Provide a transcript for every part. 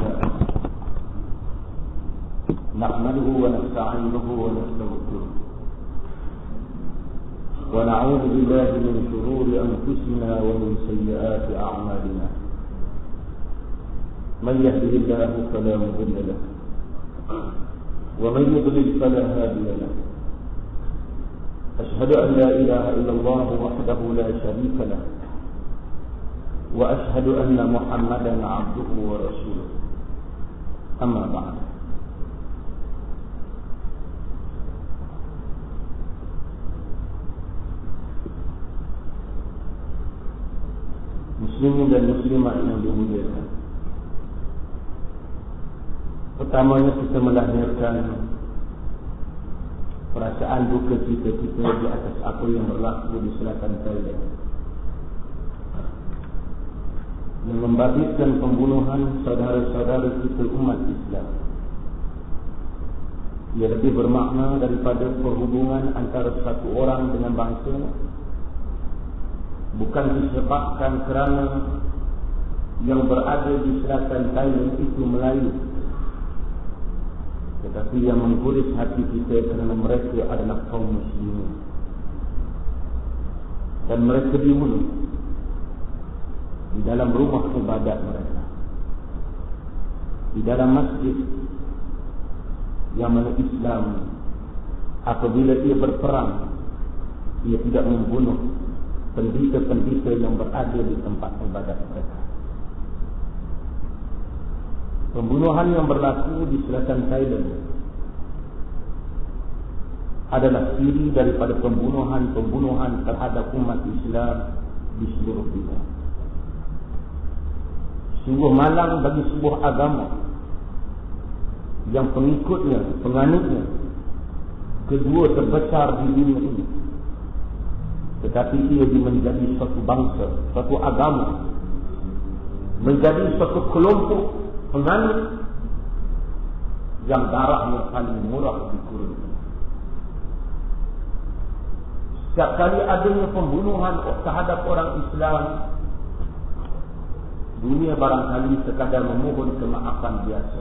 لله نحمده ونستعينه ونستغفره ونعوذ بالله من شرور أنفسنا ومن سيئات أعمالنا من يهده الله فلا مضل له ومن يضلل فلا هادي له أشهد أن لا إله إلا الله وحده لا شريك له وأشهد أن محمدا عبده ورسوله أما بعد Muslimin dan muslimat yang dimuliakan, pertamanya kita melahirkan perasaan duka kita di atas apa yang berlaku di selatan Thailand yang membabitkan pembunuhan saudara-saudara kita umat Islam. Ia lebih bermakna daripada perhubungan antara satu orang dengan bangsa, bukan disebabkan kerana yang berada di selatan Thailand itu Melayu, tetapi yang mengguris hati kita kerana mereka adalah kaum muslimin dan mereka dibunuh di dalam rumah ibadat mereka, di dalam masjid yang mana Islam apabila ia berperang, ia tidak membunuh pendeta-pendeta yang berada di tempat ibadat mereka. Pembunuhan yang berlaku di selatan Thailand adalah ciri daripada pembunuhan terhadap umat Islam di seluruh dunia. Sungguh malang bagi sebuah agama yang pengikutnya, penganutnya kedua terbesar di dunia ini, tetapi ia menjadi suatu bangsa, suatu agama, menjadi suatu kelompok penganut yang darahnya paling murah di kurun. Setiap kali adanya pembunuhan terhadap orang Islam, dunia barangkali sekadar memohon kemaafan biasa,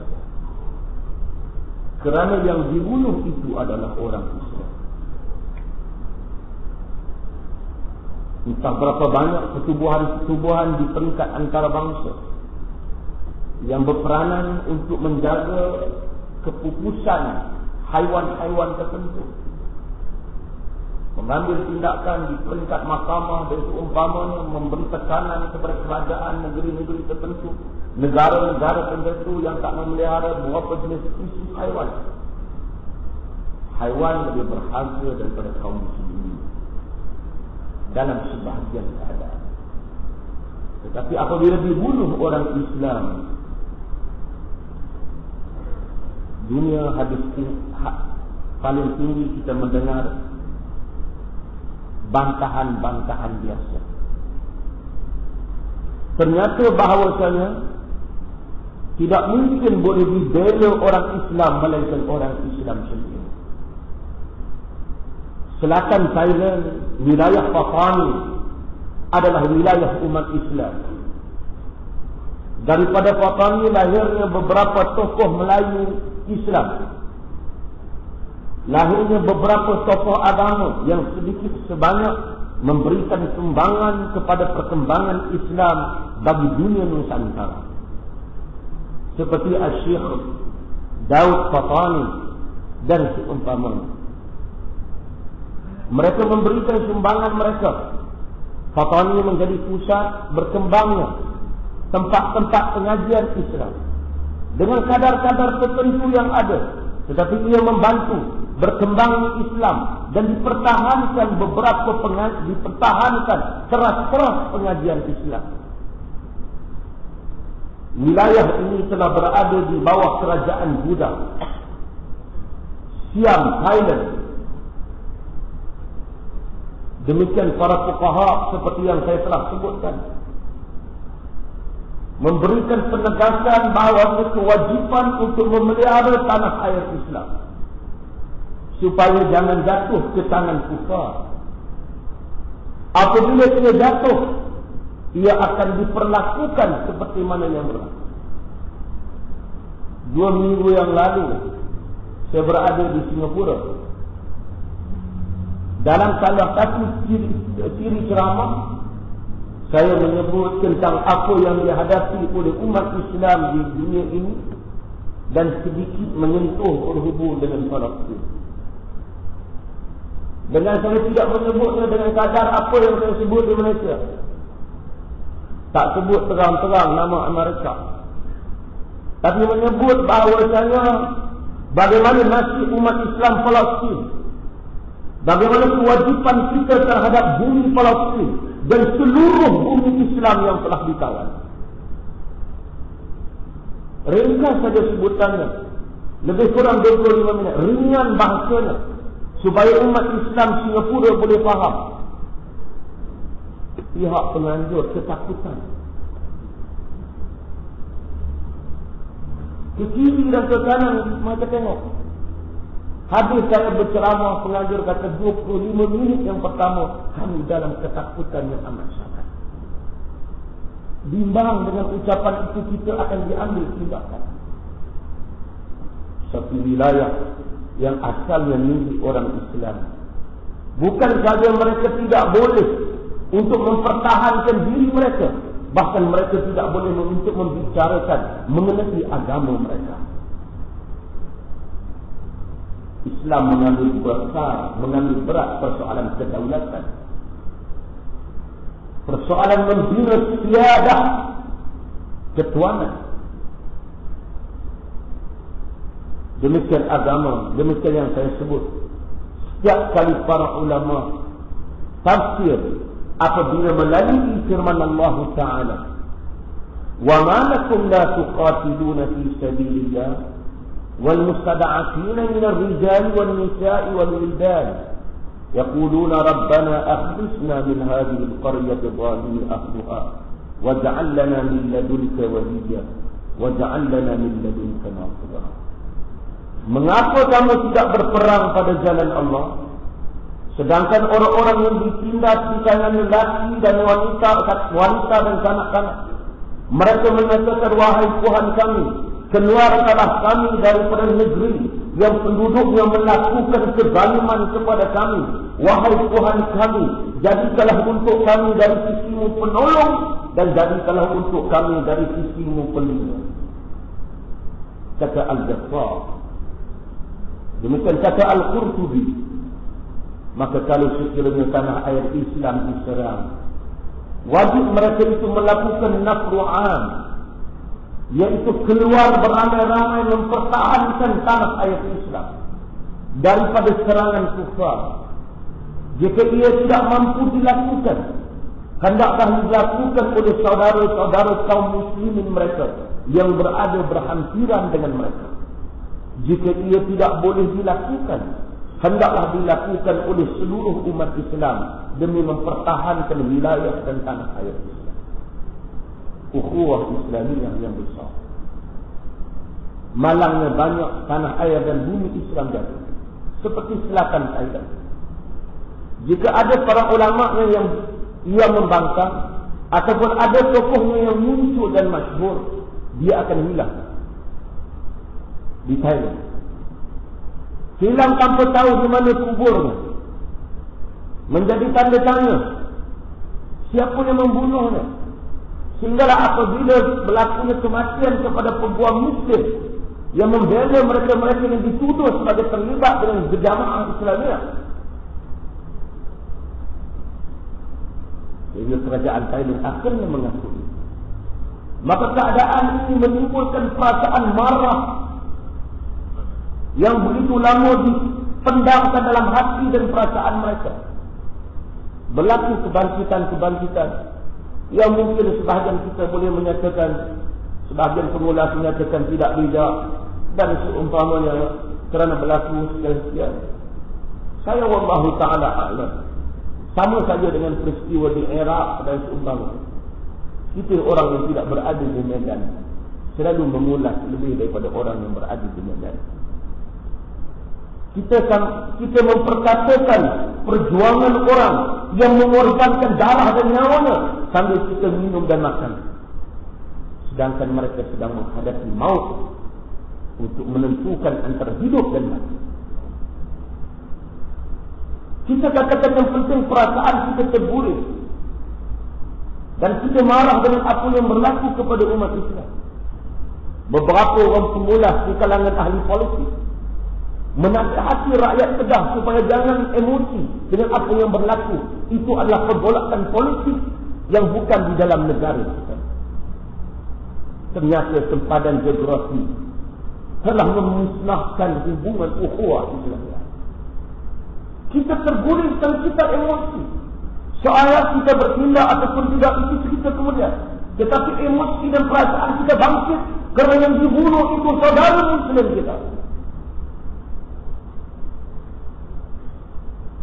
kerana yang dibunuh itu adalah orang Islam. Entah berapa banyak pertubuhan di peringkat antarabangsa yang berperanan untuk menjaga kepupusan haiwan-haiwan tertentu, mengambil tindakan di peringkat mahkamah dan seumpamanya memberi tekanan kepada kerajaan negeri-negeri tertentu, negara-negara tertentu yang tak memelihara beberapa jenis spesies haiwan. Haiwan lebih berharga daripada kaum muslimin dalam sebahagian keadaan. Tetapi apabila dibunuh orang Islam, dunia hadis paling tinggi kita mendengar bantahan-bantahan biasa. Ternyata bahawasanya tidak mungkin boleh dibela orang Islam melainkan orang Islam sendiri. Selatan Thailand, wilayah Patani adalah wilayah umat Islam. Daripada Patani lahirnya beberapa tokoh Melayu Islam, lahirnya beberapa tokoh agama yang sedikit sebanyak memberikan sumbangan kepada perkembangan Islam bagi dunia Nusantara, seperti Syekh Daud Patani dan seumpamanya. Mereka memberikan sumbangan mereka. Patani menjadi pusat berkembangnya tempat-tempat pengajian Islam dengan kadar-kadar tertentu yang ada, tetapi ia membantu berkembangnya Islam dan dipertahankan keras-keras pengajian Islam. Wilayah ini telah berada di bawah kerajaan Buddha, Siam, Thailand. Demikian para fuqaha seperti yang saya telah sebutkan memberikan penegasan bahawa kewajipan untuk memelihara tanah air Islam supaya jangan jatuh ke tangan kufar. Apabila ia jatuh, ia akan diperlakukan seperti mana yang berlaku. 2 minggu yang lalu saya berada di Singapura. Dalam salah satu ciri ceramah, saya menyebut tentang apa yang dihadapi oleh umat Islam di dunia ini dan sedikit menyentuh berhubung dengan Palestin. Dengan saya tidak menyebutnya dengan kadar apa yang saya sebut di Malaysia. Tak sebut terang-terang nama Amerika, tapi menyebut bahawasanya bagaimana nasib umat Islam Palestin, bagaimana kewajipan kita terhadap bumi Palestin dan seluruh bumi Islam yang telah ditawan. Ringkas saja sebutannya, lebih kurang 25 minit, ringan bahasanya, supaya umat Islam Singapura boleh faham. Pihak penganjur ketakutan. Ke kiri dan ke kanan mata tengok. Habis saya berceramah, penganjur kata 25 minit yang pertama kami dalam ketakutan yang amat sangat. Bimbang dengan ucapan itu kita akan diambil tindakan. Satu wilayah yang asalnya milik orang Islam, bukan saja mereka tidak boleh untuk mempertahankan diri mereka, bahkan mereka tidak boleh untuk membicarakan mengenai agama mereka. Islam mengambil berat persoalan kedaulatan, persoalan membina siadah ketuanan. Demikian agama, demikian yang saya sebut. Setiap kali para ulama tafsir apabila melalui firman Allah Ta'ala, wa ma lakum la tuqatiluna fi sabilillah wal mustada'afina min ar-rijali wan nisa'i wal wildan yaquluna rabbana akhrijna min hadhihi al-qaryati dhalimi ahliha waj'al lana min ladunka waliyya waj'al lana min ladunka nasira. Mengapa kamu tidak berperang pada jalan Allah, sedangkan orang-orang yang ditindas di kalangan lelaki dan wanita dan kanak-kanak, mereka menyatakan, wahai Tuhan kami, keluarkanlah kami daripada negeri yang penduduknya melakukan kezaliman kepada kami. Wahai Tuhan kami, jadikanlah untuk kami dari sisimu penolong dan jadikanlah untuk kami dari sisimu pelindung. Kata Al-Ghaffar. Demikian kata Al-Qurtubi. Maka kalau sekiranya tanah air Islam diserang, wajib mereka itu melakukan nafru'an, iaitu keluar beramai-ramai mempertahankan tanah air Islam daripada serangan kufar. Jika ia tidak mampu dilakukan, hendaklah dilakukan oleh saudara-saudara kaum muslimin mereka yang berada berhampiran dengan mereka. Jika ia tidak boleh dilakukan, hendaklah dilakukan oleh seluruh umat Islam demi mempertahankan wilayah dan tanah air Islam. Ukhuwah Islamiyah yang besar. Malangnya banyak tanah air dan bumi Islam jatuh, seperti selatan Thailand. Jika ada para ulama yang ia membangkang, ataupun ada tokohnya yang muncul dan masyhur, dia akan hilang di Thailand. Hilang tanpa tahu di mana kuburnya, menjadi tanda tanya siapa yang membunuhnya. Sehinggalah apabila berlakunya kematian kepada peguam muslim yang membela mereka-mereka yang dituduh sebagai terlibat dengan jamaah Islamiyah, sehingga kerajaan Thailand akhirnya mengakui. Maka keadaan ini menimbulkan perasaan marah yang begitu lama dipendamkan dalam hati dan perasaan mereka. Berlaku kebangkitan-kebangkitan yang mungkin sebahagian kita boleh menyatakan, sebahagian pengulas menyatakan tidak bijak dan seumpamanya kerana berlaku sekian-sekian. Saya wallahu ta'ala a'lam. Sama saja dengan peristiwa di Iraq dan seumpamanya. Kita orang yang tidak berada di medan selalu mengulas lebih daripada orang yang berada di medan. Kita memperkatakan perjuangan orang yang mengorbankan darah dan nyawanya sambil kita minum dan makan, sedangkan mereka sedang menghadapi maut untuk menentukan antara hidup dan mati. Kita katakan yang penting perasaan kita terguling dan kita marah dengan apa yang berlaku kepada umat Islam. Beberapa orang pemula di kalangan ahli politik menasihati rakyat Kedah supaya jangan emosi dengan apa yang berlaku. Itu adalah pergolakan politik yang bukan di dalam negara kita. Ternyata sempadan geografi telah memusnahkan hubungan ukhuwah Islamiyah. Kita terguling dan kita emosi. Seolah kita bertindak ataupun tidak, itu cerita kemudian. Tetapi emosi dan perasaan kita bangkit kerana yang dibunuh itu saudara Muslim kita.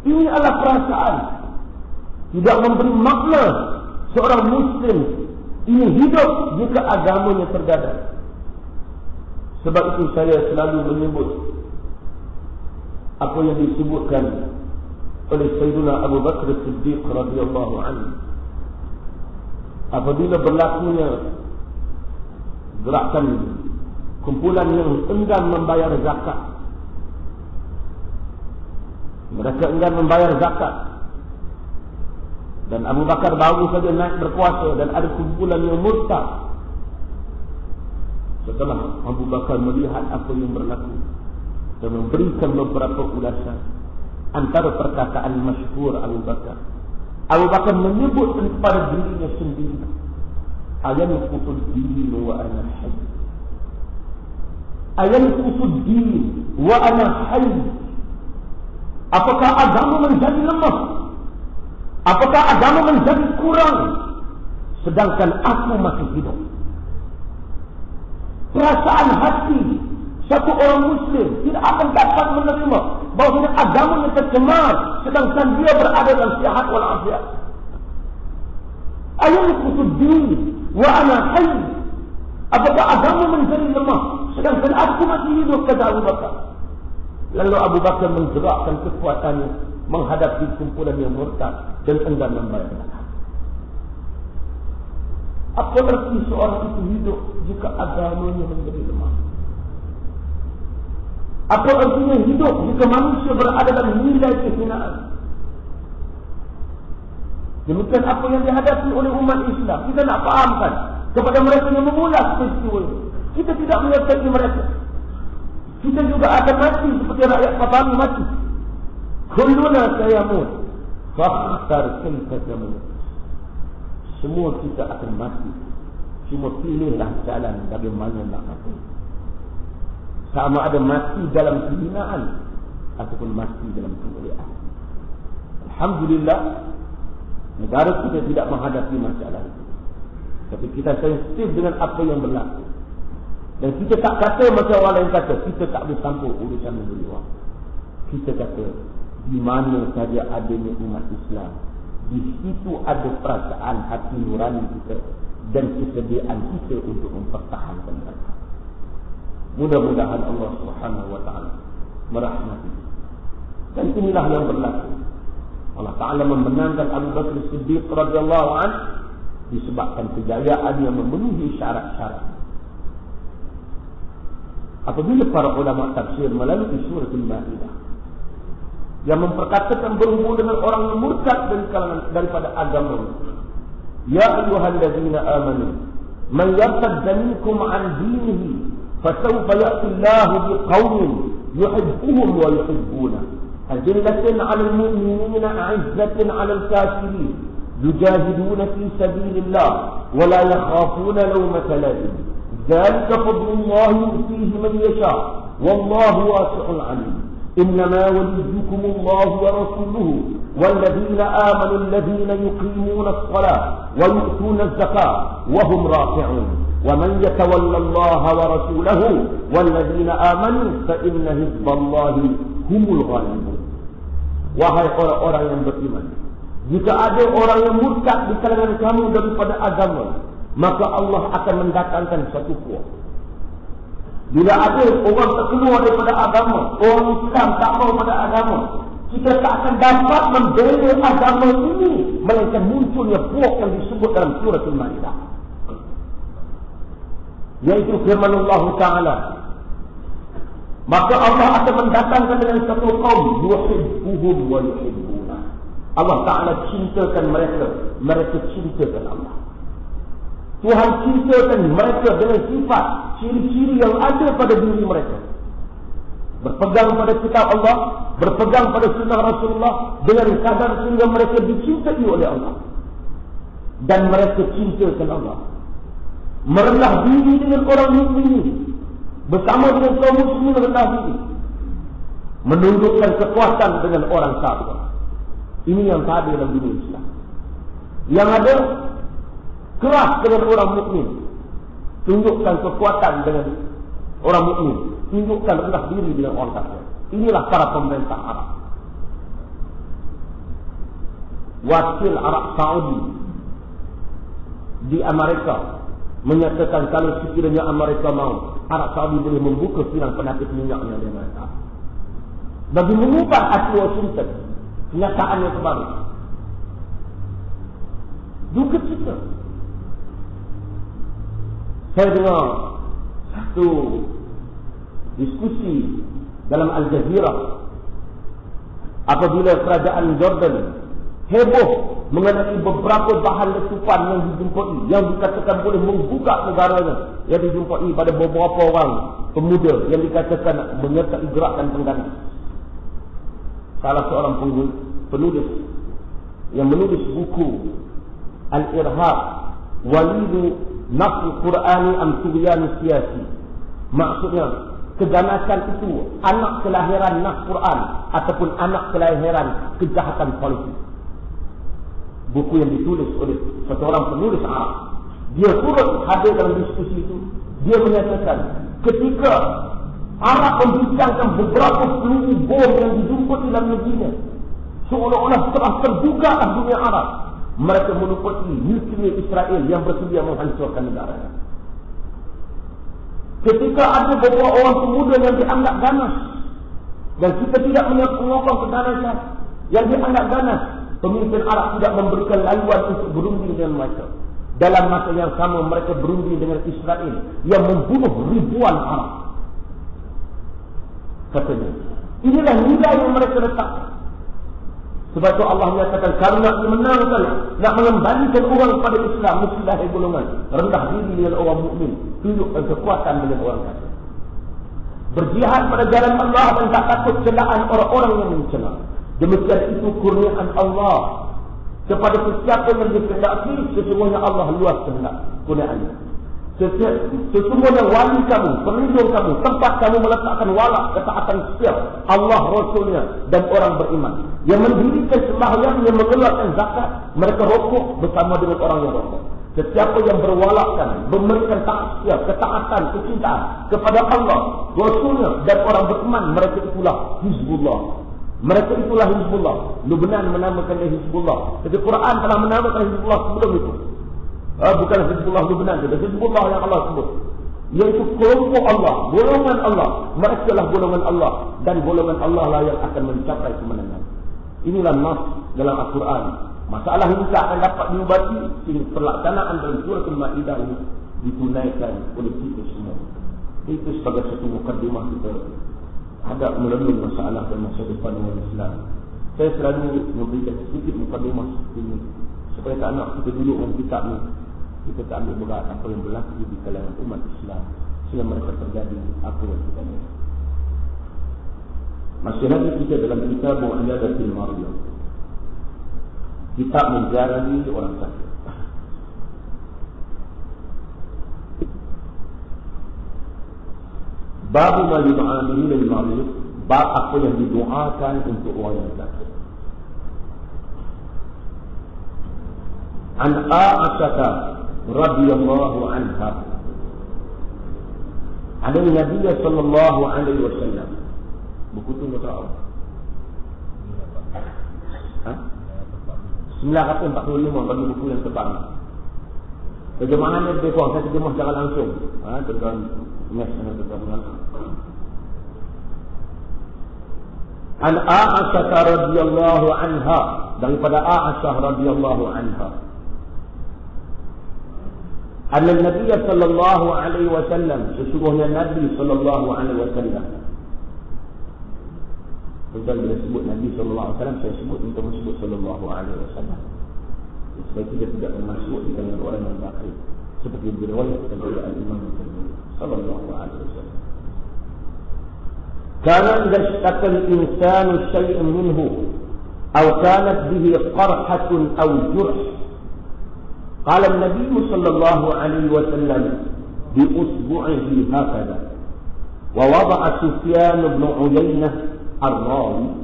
Ini adalah perasaan. Tidak memberi makna seorang Muslim ini hidup jika agamanya tergadai. Sebab itu saya selalu menyebut apa yang disebutkan oleh Sayyidina Abu Bakar Siddiq radhiyallahu anhu. Apabila berlakunya gerakan kumpulan yang enggan membayar zakat, mereka enggan membayar zakat, dan Abu Bakar baru saja naik berkuasa dan ada kumpulan yang murtad. Setelah Abu Bakar melihat apa yang berlaku dan memberikan beberapa ulasan, antara perkataan masyhur Abu Bakar, Abu Bakar menyebut kepada dirinya sendiri, ayanqutul din wa ana hayy, ayanqutul din wa ana hayy. Apakah agama menjadi lemah? Apakah agama menjadi kurang sedangkan aku masih hidup? Perasaan hati satu orang Muslim tidak akan dapat menerima bahawa agamanya tercemar sedangkan dia berada dalam sihat walafiat. Ayanqutul din wa ana hayy. Apakah agama menjadi lemah sedangkan aku masih hidup, kata Abu Bakar. Lalu Abu Bakar menggerakkan kekuatannya menghadapi kumpulan yang murtad dan enggan membayar zakat. Apa arti seorang itu hidup jika agamanya menjadi lemah? Apa artinya hidup jika manusia berada dalam nilai kehinaan? Demikian apa yang dihadapi oleh umat Islam. Kita nak fahamkan kepada mereka yang mengulas peristiwa ini. Kita tidak menyertai mereka. Kita juga akan mati seperti rakyat Patani mati. Kulluna sayamut fakhtar kaifa tamut. Semua kita akan mati. Cuma pilihlah jalan bagaimana nak mati. Sama ada mati dalam kehinaan ataupun mati dalam kemuliaan. Alhamdulillah, negara kita tidak menghadapi masalah itu. Tapi kita sensitif dengan apa yang berlaku. Dan kita tak kata macam orang lain kata, kita tak boleh campur urusan negeri orang. Kita kata, di mana saja adanya umat Islam, di situ ada perasaan hati nurani kita dan kesediaan kita untuk mempertahankan mereka. Mudah-mudahan Allah Subhanahu wa taala merahmati. Dan inilah yang berlaku. Allah Taala memenangkan Abu Bakar Siddiq radhiyallahu anhu disebabkan kejayaan yang memenuhi syarat-syarat. Apabila para ulama tafsir melalui surah Al-Maidah yang memperkatakan berhubung dengan orang yang murtad dari kalangan daripada agama, ya ayyuhallazina amanu man yartadda minkum an dinihi fasawfa ya'ti Allahu biqaumin yuhibbuhum wa yuhibbuna azillatin 'alal mu'minina 'izzatin 'alal kafirin yujahiduna fi sabilillah wa la yakhafuna lawmata laim ذلك فضل الله يؤتيه من يشاء والله واسع عليم إنما وليكم الله ورسوله والذين آمنوا الذين يقيمون الصلاة ويؤتون الزكاة وهم راكعون ومن يتولى الله ورسوله والذين آمنوا فإن حزب الله هم الغالبون. Wahai orang-orang yang beriman, jika ada orang yang murtad di kalangan kamu daripada agama, maka Allah akan mendatangkan satu kuat. Bila ada orang terkeluar daripada agama, orang Islam tak mau pada agama, kita tak akan dapat membela agama ini, melainkan munculnya puak yang disebut dalam surah Al-Maidah, yaitu firman Allah Ta'ala, maka Allah akan mendatangkan dengan satu kaum yuhibbuhum wa yuhibbuna. Allah Ta'ala cintakan mereka, mereka cintakan Allah. Tuhan cintakan mereka dengan sifat, ciri-ciri yang ada pada diri mereka. Berpegang pada kitab Allah, berpegang pada sunnah Rasulullah dengan kadar sehingga mereka dicintai oleh Allah. Dan mereka cintakan Allah. Merendah diri dengan orang mukmin, bersama dengan kaum muslimin rendah diri, menunjukkan kekuatan dengan orang kafir. Ini yang tak ada dalam dunia Islam. Yang ada keras dengan orang mukmin, tunjukkan kekuatan dengan orang mukmin, tunjukkan rendah diri dengan orang kafir. Inilah para pemerintah Arab. Wakil Arab Saudi di Amerika menyatakan kalau sekiranya Amerika mau, Arab Saudi boleh membuka kilang penapis minyaknya di Amerika bagi mengubah hati Washington. Kenyataan yang terbaru duka cita. Saya dengar satu diskusi dalam Al Jazeera apabila kerajaan Jordan heboh mengenai beberapa bahan letupan yang dijumpai, yang dikatakan boleh membuka negaranya, yang dijumpai pada beberapa orang pemuda yang dikatakan menyertai gerakan pengganas. Salah seorang penulis yang menulis buku Al-Irhab Walidu Nasr Qur'ani Am Tughyan Siyasi, maksudnya keganasan itu anak kelahiran nas Quran ataupun anak kelahiran kejahatan politik. Buku yang ditulis oleh satu orang penulis Arab. Dia turut hadir dalam diskusi itu. Dia menyatakan ketika Arab membincangkan beberapa peluru bom yang dijumpai dalam negerinya, seolah-olah telah terbuka dunia Arab, mereka melupai nuklear Israel yang bersedia menghancurkan negaranya. Ketika ada beberapa orang pemuda yang dianggap ganas, dan kita tidak menyokong keganasan yang dianggap ganas, pemimpin Arab tidak memberikan laluan untuk berunding dengan mereka. Dalam masa yang sama mereka berunding dengan Israel yang membunuh ribuan Arab. Katanya, inilah nilai yang mereka letakkan. Sebab itu Allah menyatakan, kalau nak dimenangkan, nak mengembalikan orang kepada Islam, mestilah golongan rendah diri dengan orang mukmin, tunjukkan kekuatan dengan orang kafir. Berjihad pada jalan Allah dan tak takut celaan orang-orang yang mencela. Demikian itu kurniaan Allah kepada sesiapa yang dikehendaki. Sesungguhnya Allah luas kehendak kurniaannya. Sesungguhnya wali kamu, pelindung kamu, tempat kamu meletakkan walak ketaatan setiap Allah, Rasulnya dan orang beriman yang mendirikan sembahyang, yang mengeluarkan zakat. Mereka rokok bersama dengan orang yang rokok. Sesiapa yang berwalakkan, memberikan taksiat, ketaatan, kecintaan kepada Allah, Rasulnya dan orang beriman, mereka itulah Hizbullah. Mereka itulah Hizbullah. Lubnan menamakan dia Hizbullah. Jadi Quran telah menamakan Hizbullah sebelum itu. Bukan Hizbullah Lubnan, itu Hizbullah yang Allah sebut, yaitu kelompok Allah, golongan Allah. Mereka lah golongan Allah, dan golongan Allah lah yang akan mencapai kemenangan. Inilah nas dalam Al-Quran. Masalah ini tak akan dapat diubati sehingga pelaksanaan dalam surah Al-Ma'idah ini ditunaikan oleh kita semua. Itu sebagai satu mukadimah kita hadap melalui masalah dan masa depan umat Islam. Saya selalu memberikan sedikit mukadimah seperti ini supaya tak nak kita duduk dengan kitab ni, kita tak ambil berat apa yang berlaku di kalangan umat Islam sehingga mereka terjadi apa yang kita lihat. Masih lagi kita dalam kitab Mu'alladatil Mariyah, kitab menziarahi orang sakit. Bab ma yudu'a bihi lil marid, bab apa yang didoakan untuk orang yang sakit. An Aisyah radhiyallahu anha, an Nabi sallallahu alaihi wasallam. Buku tu kata apa? 945 bagi buku yang tebal. Terjemahannya lebih kurang, saya terjemah secara langsung. Tentang mes yang tentang An Aisyah radhiyallahu anha, daripada Aisyah radhiyallahu anha, anna Nabi sallallahu alaihi wasallam, sesungguhnya Nabi sallallahu alaihi wasallam Tuan bila sebut Nabi SAW, saya sebut untuk menyebut SAW. Supaya kita tidak termasuk di kalangan orang yang bakhil. Seperti diriwayatkan oleh Al-Imam sallallahu alaihi wasallam. Kana idza ishtaka al-insanu shay'an minhu aw kanat bihi qarhatun aw jurh. Qala an-nabiy sallallahu alaihi wasallam bi usbu'ihi hakadha. Wa wada'a Sufyan ibn Uyaynah ar-rawi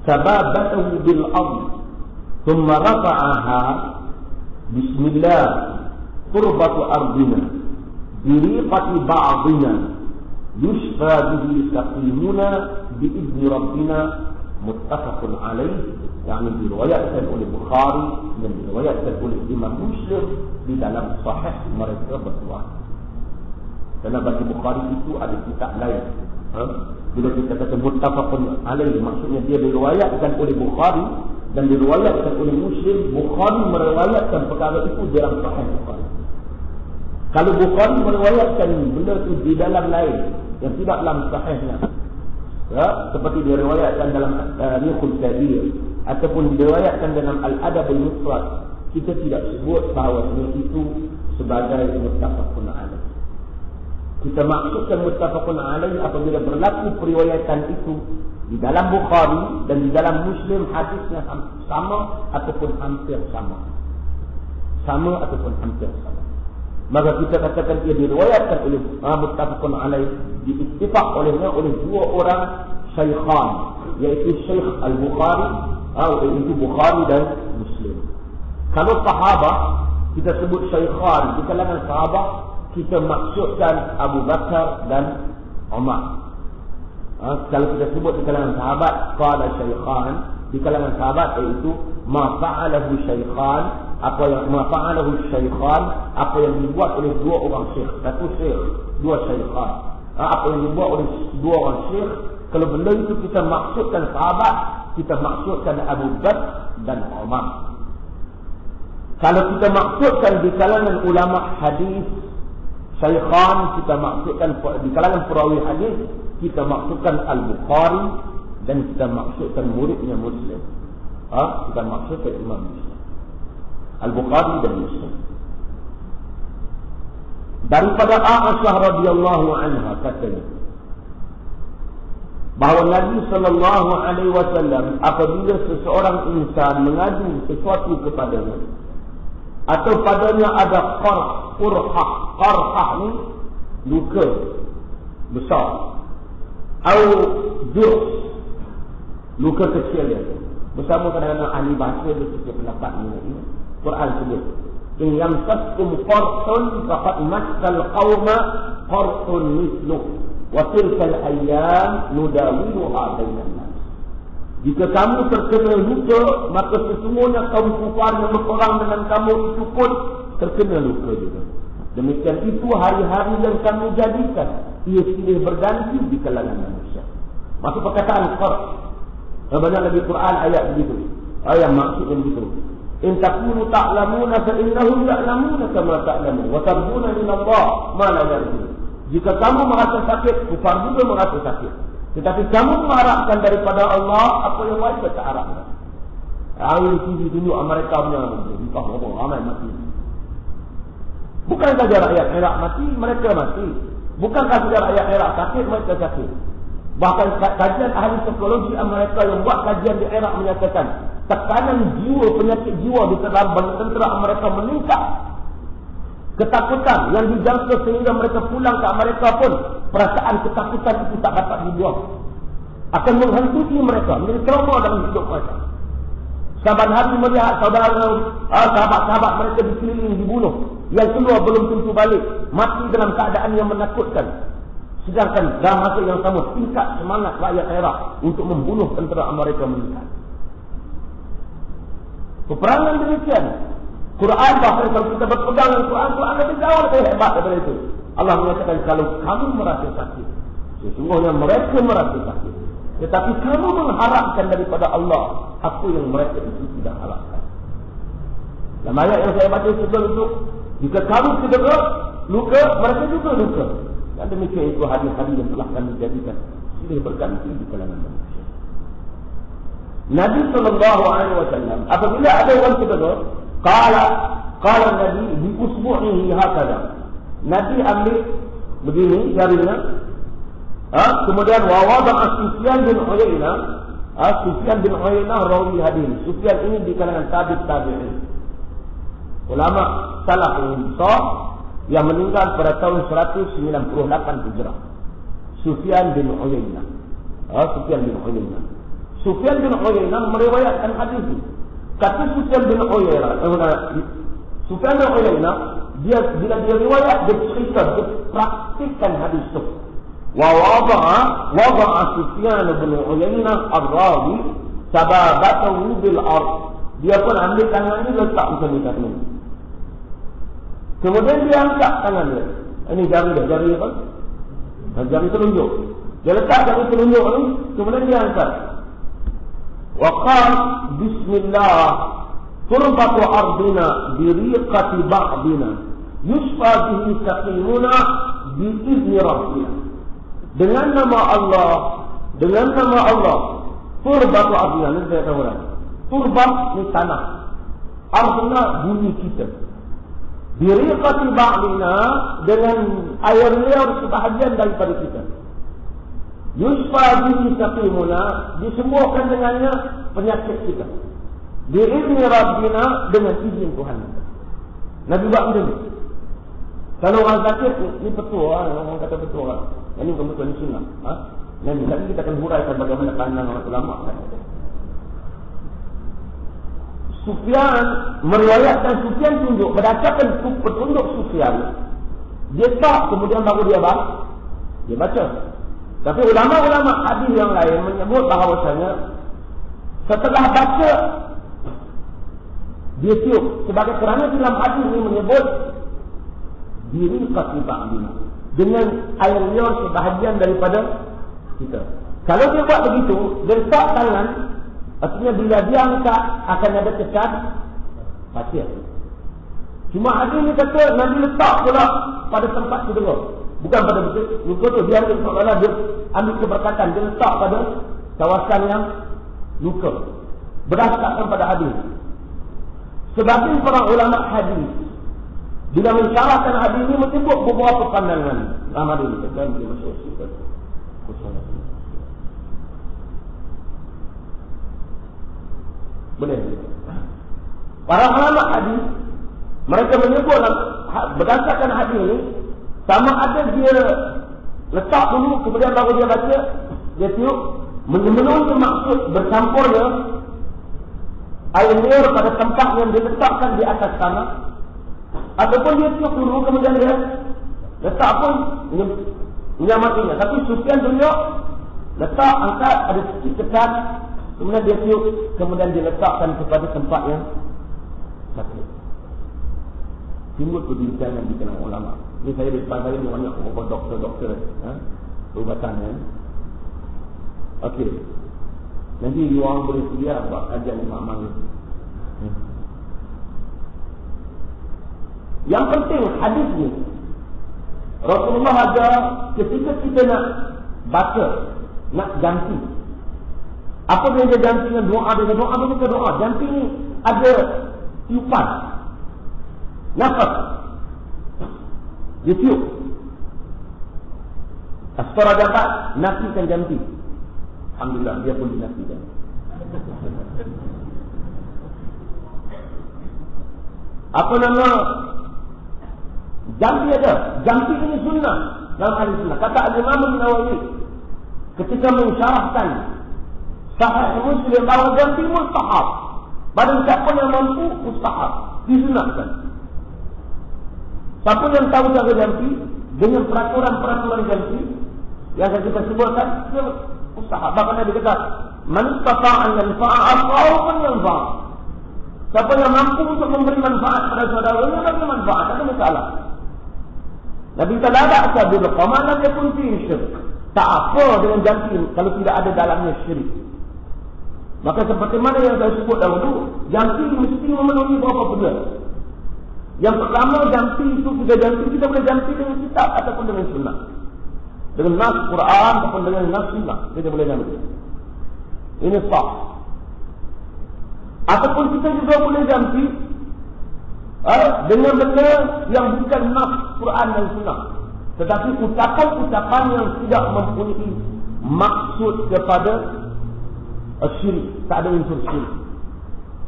sababatahu bil ard thumma rafa'aha bismillah qurbatu ardina biriqati ba'dina yushfa bihi saqimuna bi'izni rabbina muttafaqun alaih. Yang diriwayatkan oleh Bukhari dan diriwayatkan oleh Imam Muslim di dalam sahih mereka berdua. Kerana bagi Bukhari itu ada kitab lain. Bila kita kata muttafaqun alaih, maksudnya dia diriwayatkan oleh Bukhari dan diriwayatkan oleh Muslim. Bukhari meriwayatkan perkara itu dalam sahih Bukhari. Kalau Bukhari meriwayatkan benda itu di dalam lain yang tidak dalam sahihnya, seperti diriwayatkan dalam Tarikhul Kabir ataupun diriwayatkan dalam Al-Adab Al-Mufrad, kita tidak sebut bahawa itu sebagai muttafaqun alaih. Kita maksudkan muttafaqun alaih apabila berlaku periwayatan itu di dalam Bukhari dan di dalam Muslim, hadisnya sama ataupun hampir sama. Sama ataupun hampir sama. Maka kita katakan ia diriwayatkan oleh muttafaqun alaih, diittifaq olehnya oleh dua orang syaikhan, iaitu Syekh Al-Bukhari, iaitu Bukhari dan Muslim. Kalau sahabat, kita sebut syaikhan di kalangan sahabat, kita maksudkan Abu Bakar dan Umar. Kalau kita sebut di kalangan sahabat, qala syaikhan, di kalangan sahabat iaitu ma fa'alahu syaikhan, apa yang dibuat oleh dua orang syekh, satu syekh, dua syaikhan. Apa yang dibuat oleh dua orang syekh, kalau benda itu kita maksudkan sahabat, kita maksudkan Abu Bakar dan Umar. Kalau kita maksudkan di kalangan ulama hadis syaikhan, kita maksudkan di kalangan perawi hadis, kita maksudkan Al-Bukhari dan kita maksudkan muridnya Muslim. Kita maksudkan Imam Muslim, Al-Bukhari dan Muslim. Daripada Aisyah radhiyallahu anha katanya bahawa Nabi sallallahu alaihi wasallam apabila seseorang insan mengadu sesuatu kepadanya atau padanya ada qarhah ni luka besar, atau jurh, luka kecil dia. Bersama kadang-kadang ahli bahasa dia suka pendapat ini. Quran sebut, in yamsaskum qarhun faqad massal qauma qarhun mithluh wa tilkal ayyam nudawiluha bainan nas. Jika kamu terkena luka, maka sesungguhnya kaum kufar yang berperang dengan kamu itu pun terkena luka juga. Demikian itu hari-hari yang kami jadikan, ia silih berganti di kalangan manusia. Maksud perkataan qarh, banyak lagi Quran ayat begitu. Ayat maksudnya begitu. In takunu ta'lamuna fa innahum ya'lamuna kama ta'lamun wa tarbuna min Allah ma la yarjun. Jika kamu merasa sakit, kufar juga merasa sakit. Tetapi kamu mengharapkan daripada Allah apa yang mereka tak harapkan. Hari ini tunjuk mereka punya entah apa ramai mati. Bukan saja rakyat Iraq mati, mereka mati. Bukankah saja rakyat Iraq sakit, mereka sakit. Bahkan kajian ahli psikologi Amerika yang buat kajian di Iraq menyatakan tekanan jiwa, penyakit jiwa di dalam tentera Amerika meningkat. Ketakutan yang dijangka sehingga mereka pulang ke Amerika pun perasaan ketakutan itu tak dapat dibuang. Akan menghantui mereka, menjadi trauma dalam hidup mereka. Saban hari melihat sahabat-sahabat mereka dikeliling, dibunuh. Yang keluar belum tentu balik, mati dalam keadaan yang menakutkan. Sedangkan dalam masa yang sama, tingkat semangat rakyat Iraq untuk membunuh tentera Amerika meningkat. Peperangan demikian. Quran bahkan kalau kita berpegang dengan Quran lebih jauh lebih hebat daripada itu. Allah mengatakan kalau kamu merasa sakit, sesungguhnya mereka merasa sakit. Tetapi kamu mengharapkan daripada Allah apa yang mereka itu tidak harapkan. Dalam ayat yang saya baca sebelum itu, jika kamu cedera, luka, mereka juga luka. Dan demikian itu hadis-hadis yang telah kami jadikan silih berganti di kalangan manusia. Nabi SAW apabila ada orang tersebut, qala Nabi bi usbu'ihi hakada. Nabi ambil begini jarinya, kemudian wa wada'a Sufyan bin Uyainah. Sufyan bin Uyainah rawi hadis. Sufyan ini di kalangan tabi'in. Ulama salaf yang besar yang meninggal pada tahun 198 Hijrah. Sufyan bin Uyainah. Sufyan bin Uyainah meriwayatkan hadis ini. Kata Sufyan bin Uyainah, dia bila dia riwayat, dia cerita, dia praktikkan hadis itu. Wa wada'a Sufyan bin Uyainah ar-rawi sababatahu bil ard. Dia pun ambil tangannya letak macam ni. Kemudian dia angkat tangan dia. Ini jari apa? Jari telunjuk. Dia letak jari telunjuk ni, kemudian dia angkat. Wa qala bismillah turbatu ardina biriqati ba'dina yusfa bihi saqimuna bi'izni rabbina. Dengan nama Allah, turbatu ardina, ni saya tahu dah. Turbat ni tanah, ardina bumi kita. Biriqati ba'dina, dengan air liur sebahagian daripada kita. Yusfa bihi saqimuna, disembuhkan dengannya penyakit kita. Bi'izni rabbina, dengan izin Tuhan. Nabi buat macam ni. Kalau orang sakit, ni petua, orang kata petua. Ini bukan betul, ni sunnah. Nanti kita akan huraikan bagaimana pandangan orang ulama. Sufyan meriwayatkan, Sufyan tunjuk, berdasarkan petunjuk Sufyan, dia tak, kemudian baru dia baca. Tapi ulama-ulama hadis yang lain menyebut bahawasanya setelah baca dia tiup, sebagai kerana dalam hadis ini menyebut diri qatiba'ina, dengan air liur sebahagian daripada kita. Kalau dia buat begitu, dia letak tangan, artinya bila dia angkat akan ada kesan pasir. Cuma hadis ini kata Nabi letak pula pada tempat cedera, bukan pada luka tu. Dia ambil keberkatan, dia letak pada kawasan yang luka, berdasarkan pada hadis. Sebagian para ulama hadis bila mensyarahkan hadis ini menyebut beberapa pandangan. Nama dia kata dia masuk sikit. Boleh. Para ulama hadis mereka menyebut berdasarkan hadis ini, sama ada dia letak dulu kemudian baru dia baca, dia tiup, memenuhi maksud bercampurnya air liur pada tempat yang diletakkan di atas tanah, ataupun dia tiup dulu kemudian dia letak pun menyamatinya. Tapi Sufyan tunjuk letak, angkat, ada sikit kesan, kemudian dia tiup, kemudian diletakkan kepada tempat yang sakit. Timbul perbincangan di kalangan ulama. Ini saya di depan saya ni banyak doktor-doktor perubatan. Okey. Nanti orang boleh sedia buat kajian Imam Malik. Yang penting hadis ni, Rasulullah ada ketika kita nak baca, nak ganti. Apa dia ganti dengan doa? Dia doa. Ganti ni ada tiupan, nafas, dia tiup. Asfara dapat nafikan ganti. Alhamdulillah dia pun dinafikan. Apa nama? Ganti ada. Ganti ini sunnah dalam hadis sunnah. Kata Imam Nawawi ketika mensyarahkan Sahih Muslim bahawa ganti mustahab. Barang siapa yang mampu, mustahab, disunatkan. Siapa yang tahu cara ganti dengan peraturan-peraturan ganti yang kita sebutkan, dia mustahab. Bahkan Nabi kata, man istata'a yanfa'a akhahu man yanfa'. Siapa yang mampu untuk memberi manfaat pada saudaranya, bagi manfaat, tak ada masalah. Nabi kata, la ba'sa bil qama lam yakun fihi syirk. Tak apa dengan ganti kalau tidak ada dalamnya syirik. Maka seperti mana yang saya sebut dahulu, ganti mesti memenuhi beberapa benda. Yang pertama, ganti itu kita boleh ganti dengan kitab ataupun dengan sunnah. Dengan nas Quran ataupun dengan nas sunnah, kita boleh ganti. Ini sah. Ataupun kita juga boleh jampi dengan benda yang bukan nas Quran dan Sunnah, tetapi ucapan-ucapan yang tidak mempunyai maksud kepada syirik, tak ada unsur syirik,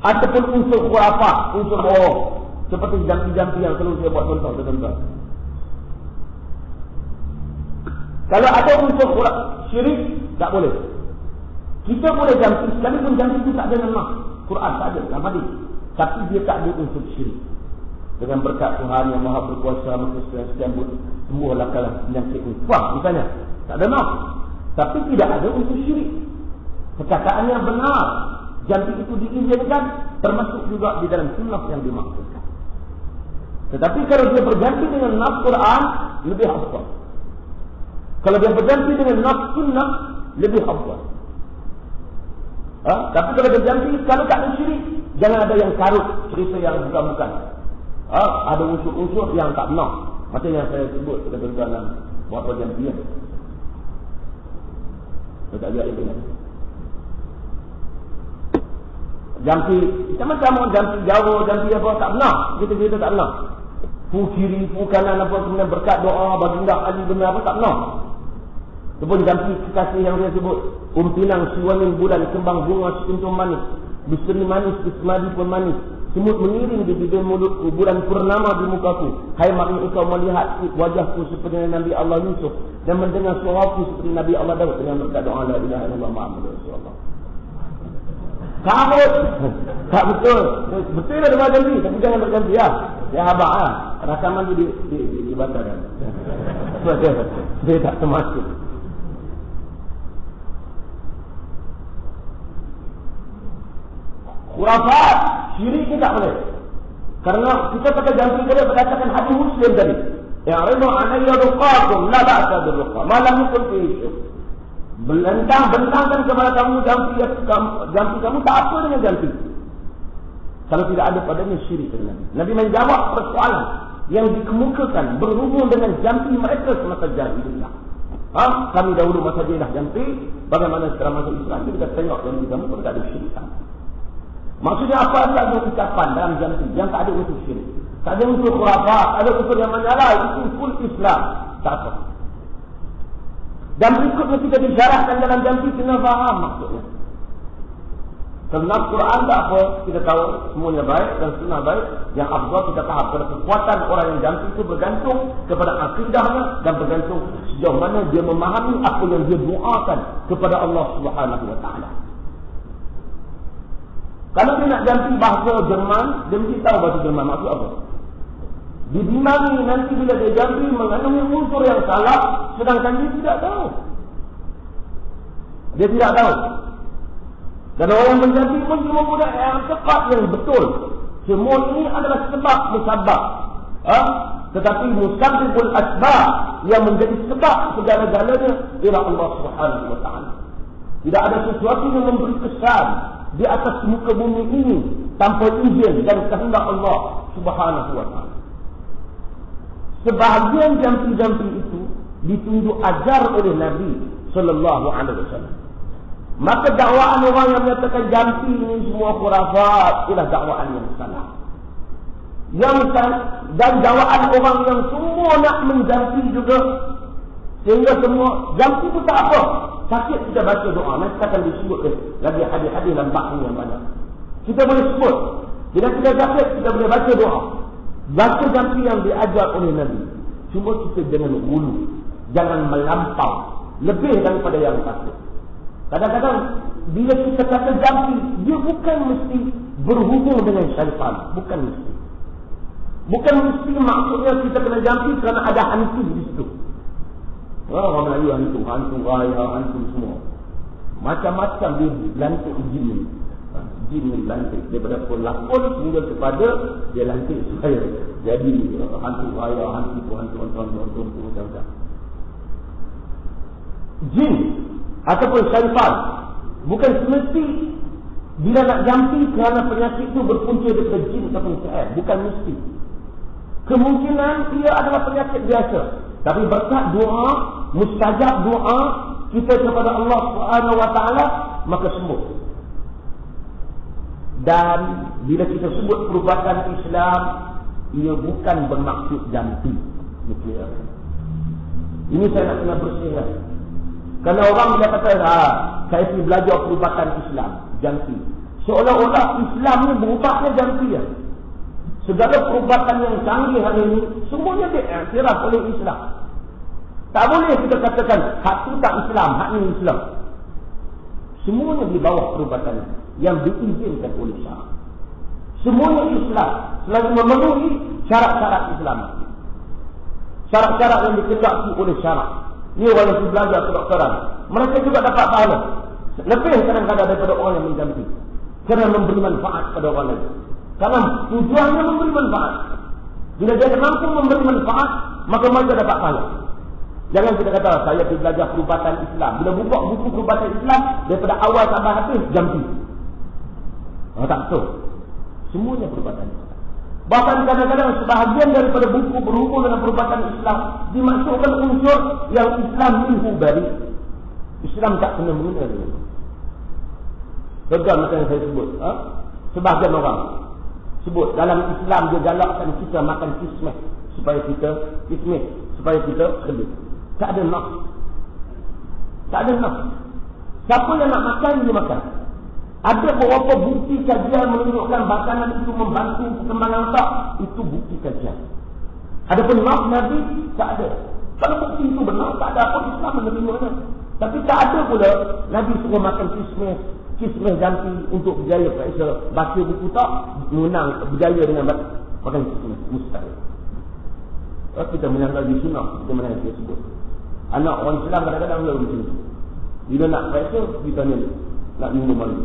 ataupun unsur khurafat, unsur bohong, seperti jampi-jampi yang selalu saya buat contoh tuan-tuan. Kalau ada unsur syirik, tak boleh. Kita boleh jampi, sekalipun jampi itu tak ada nama Quran, tak ada dalam hadis, tapi dia tak ada unsur syirik. Dengan berkat Tuhan yang Maha Berkuasa, maka sekian sembuhlah kalah penyakit ini. Wah, misalnya, tak ada nama, tapi tidak ada unsur syirik. Perkataan yang benar, jampi itu diizinkan, termasuk juga di dalam sunnah yang dimaksudkan. Tetapi kalau dia berganti dengan nas Quran, lebih afdal. Kalau dia berganti dengan nas sunnah, lebih afdal. Tapi kalau dia berganti, kalau tak ada syirik, jangan ada yang karut cerita yang bukan-bukan. Ada unsur-unsur yang tak benar, macam yang saya sebut pada dalam beberapa jampian. Saya tak lihat itu. Jampi macam-macam, jampi Jawa, jampi apa, tak benar. Kita tak benar. Fu kiri, fu kanan apa, kemudian berkat doa, baginda Ali benar apa, tak benar. Ataupun jampi kekasih yang saya sebut, Pinang, siwaning bulan, kembang bunga, sekuntum manis, bistri manis, bismadi pun manis, semut mengiring di bibir mulut bulan purnama di mukaku. Hai maknanya engkau melihat wajahku seperti Nabi Allah Yusuf dan mendengar suaraku seperti Nabi Allah Daud dengan berkat doa la ilaha illallah Muhammadur Rasulullah. Kabut. Tak betul. Betul ada macam ni, tapi jangan berganti ya. Ya habaq ah. Rakaman tu dibatalkan. Dia tak termasuk. Khurafat, syirik ni tak boleh. Karena kita pakai jampi tadi berdasarkan hadis Muslim tadi. Ya ridu alayya ruqakum la ba'sa birruqa. Malam itu isu. Bentangkan kepada kamu jampi kamu tak apa dengan jampi. Kalau tidak ada padanya syirik dengan Nabi menjawab persoalan yang dikemukakan berhubung dengan jampi mereka semasa jahiliyah. Kami dahulu masa dia dah jampi, bagaimana sekarang masuk Islam kita tengok jampi kamu pun tak ada syirik. Maksudnya apa saja ucapan dalam jampi yang tak ada unsur syirik, tak ada unsur khurafat, tak ada unsur yang menyalahi, itu full Islam. Tak apa. Dan berikutnya kita disyaratkan dalam jampi kena faham maksudnya. Kerana Quran tak apa, kita tahu semuanya baik dan sunnah baik. Yang afdal kita faham kerana kekuatan orang yang jampi itu bergantung kepada akidahnya dan bergantung sejauh mana dia memahami apa yang dia doakan kepada Allah Subhanahu Wa Taala. Kalau dia nak jampi bahasa Jerman, dia mesti tahu bahasa Jerman maksud apa. Dibimbangi nanti bila dia jampi mengandungi unsur yang salah, sedangkan dia tidak tahu. Dia tidak tahu. Dan orang yang menjampi pun semua budak yang tepat, yang betul. Semua ini adalah sebab musabab. Tetapi musabbibul asbab yang menjadi sebab segala-galanya ialah Allah Subhanahu Wa Taala. Tidak ada sesuatu yang memberi kesan di atas muka bumi ini tanpa izin dan kehendak Allah Subhanahu Wa Taala. Sebahagian jampi-jampi itu ditunjuk ajar oleh Nabi Sallallahu Alaihi Wasallam. Maka dakwaan orang yang menyatakan jampi ini semua khurafat ialah dakwaan yang salah. Dan dakwaan orang yang semua nak menjampi juga, sehingga semua jampi itu tak apa. Sakit kita baca doa, nanti akan disebut lagi hadis-hadis dalam bab yang banyak. Kita boleh sebut. Bila kita sakit, kita boleh baca doa. Baca jampi yang diajar oleh Nabi. Cuma kita jangan ulu, jangan melampau lebih daripada yang patut. Kadang-kadang bila kita kata jampi, dia bukan mesti berhubung dengan syaitan, bukan mesti. Bukan mesti maksudnya kita kena jampi kerana ada hantu di situ. Orang Melayu hantu raya, hantu semua. Macam-macam dia lantik jin. Jin lantik daripada pelakon hingga kepada dia lantik supaya jadi hantu raya, hantu macam-macam. Jin ataupun syaitan bukan semesti bila nak jampi kerana penyakit itu berpunca daripada jin ataupun syaitan, bukan mesti. Kemungkinan ia adalah penyakit biasa, tapi berkat doa, mustajab doa kita kepada Allah Subhanahu Wa Taala, maka sembuh. Dan bila kita sebut perubatan Islam, ia bukan bermaksud jampi. Ini saya nak kena bersihkan. Kerana orang bila kata, saya pergi belajar perubatan Islam, jampi. Seolah-olah Islam ni berubatnya jampi ya. Segala perubatan yang canggih hari ini, semuanya diiktiraf oleh Islam. Tak boleh kita katakan, hak tu tak Islam, hak ni Islam. Semuanya di bawah perubatan yang diizinkan oleh syarak. Semuanya Islam, selagi memenuhi syarat-syarat Islam. Syarat-syarat yang dikendaki oleh syarak. Ini orang yang belajar kedokteran, mereka juga dapat pahala lebih kadang-kadang daripada orang yang menjampi, kerana memberi manfaat pada orang lain. Karena tujuannya memberi manfaat. Bila dia mampu memberi manfaat, maka mereka dapat pahala. Jangan kita kata, saya pergi belajar perubatan Islam. Bila buka buku perubatan Islam, daripada awal sampai habis, jampi. Tak betul. Semuanya perubatan Islam. Bahkan kadang-kadang sebahagian daripada buku berhubung dengan perubatan Islam, dimasukkan unsur yang Islam minhu bari. Islam tak kena menggunakan dia. Betul macam yang saya sebut. Sebahagian orang sebut, dalam Islam dia galakkan kita makan kismeh supaya kita sedih. Tak ada nak. Tak ada nak. Siapa yang nak makan, dia makan. Ada beberapa bukti kajian menunjukkan makanan itu membantu perkembangan otak. Itu bukti kajian. Ada pun nak Nabi, tak ada. Kalau bukti itu benar, tak ada apa Islam menerimanya. Tapi tak ada pula Nabi suruh makan kismeh jampi untuk berjaya. Kalau baca buku tak, menang berjaya dengan makan kismeh. Mustahil. Kalau kita menanggal di sunnah, kita menanggal dia sebut. Anak orang Islam kadang-kadang dia macam tu. Bila nak pressure, kita nak minum lagi.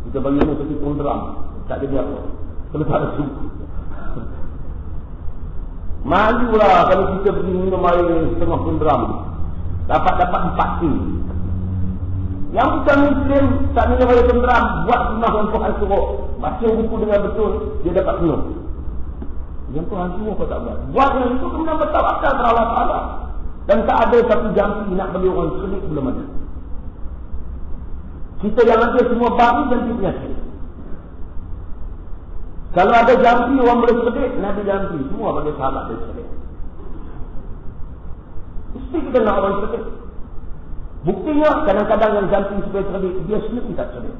Kita bagi minum seperti drum. Tak ada dia apa. Kalau tak ada suku. Malulah kalau kita pergi minum air setengah drum. Dapat 4 tim. Yang bukan Muslim, tak minum air drum, buat sunnah yang Tuhan suruh. Baca buku dengan betul, dia dapat minum. Yang Tuhan suruh kau tak buat. Buat yang itu kemudian bertawakal kepada Allah Ta'ala. Dan tak ada satu jampi nak bagi orang selit, belum ada. Kita yang ada semua baru jampi penyakit. Kalau ada jampi orang boleh selit, Nabi jampi. Semua bagi sahabat dia selit. Mesti kita nak orang selit. Buktinya kadang-kadang yang jampi supaya selit, dia sendiri tak selit.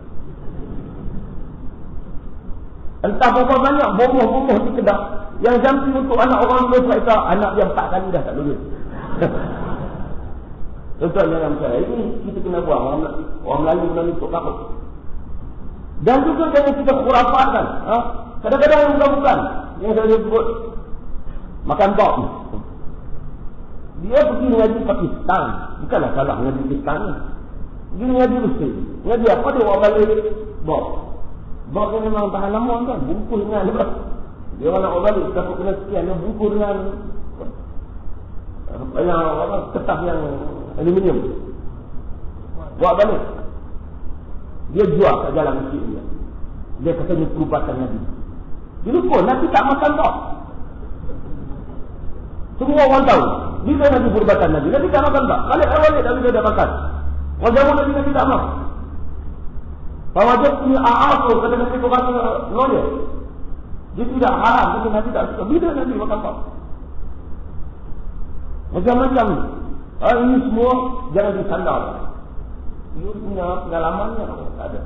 Entah berapa banyak bomoh-bomoh di Kedah yang jampi untuk anak orang boleh selesa, anak dia 4 kali dah tak lulus. Contohnya yang saya ini kita kena buang orang Melayu kena untuk kapal. Dan juga jangan kita khurafatkan. Kadang-kadang yang bukan yang saya sebut makan bok. Dia pergi mengaji Pakistan, bukanlah salah mengaji Pakistan ni. Dia mengaji Mesir. Mengaji apa dia buat balik bok. Bok ni memang tahan lama kan, bungkus dengan lepas. Dia orang nak buat balik, takut kena sekian, dia bungkus dengan kertas yang aluminium. Buat balik. Dia jual kat jalan masjid dia. Dia katanya perubatan Nabi. Dia lupa Nabi tak makan tak. Semua orang tahu. Bila Nabi perubatan Nabi, Nabi tak makan tak. Balik Nabi dia dah makan. Wajah Nabi tak makan. Wajah punya tu kata Nabi perubatan lawyer. Dia tidak haram, kata Nabi tak suka. Bila Nabi makan tak. Macam-macam. Ini semua jangan disandar. Dia punya pengalamannya tak ada.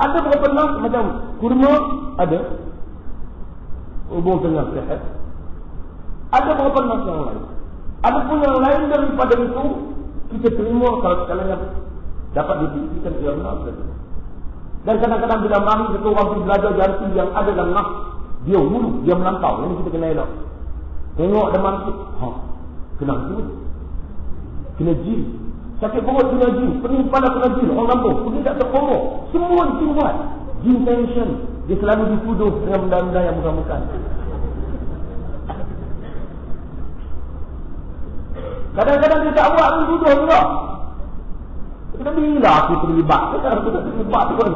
Ada berapa nak macam kurma ada. Hubung tengah sehat. Ada berapa nak yang lain. Ada pun yang lain daripada itu kita terima kalau sekalian dapat dibuktikan ilmu saja. Dan kadang-kadang bila mari kita orang pergi belajar jantung yang ada dalam nak dia wulu, dia melampau. Ini kita kena elok. Tengok ada masuk. Kena tu. Kena jin. Sakit perut kena jin. Pening kepala kena jin. Orang kampung. Pergi tak terkomok. Semua jin buat. Jin tension. Dia selalu dituduh dengan benda-benda yang bukan-bukan. Kadang-kadang dia tak buat, dia tuduh juga. Kita bila aku terlibat. Aku terlibat tu pun.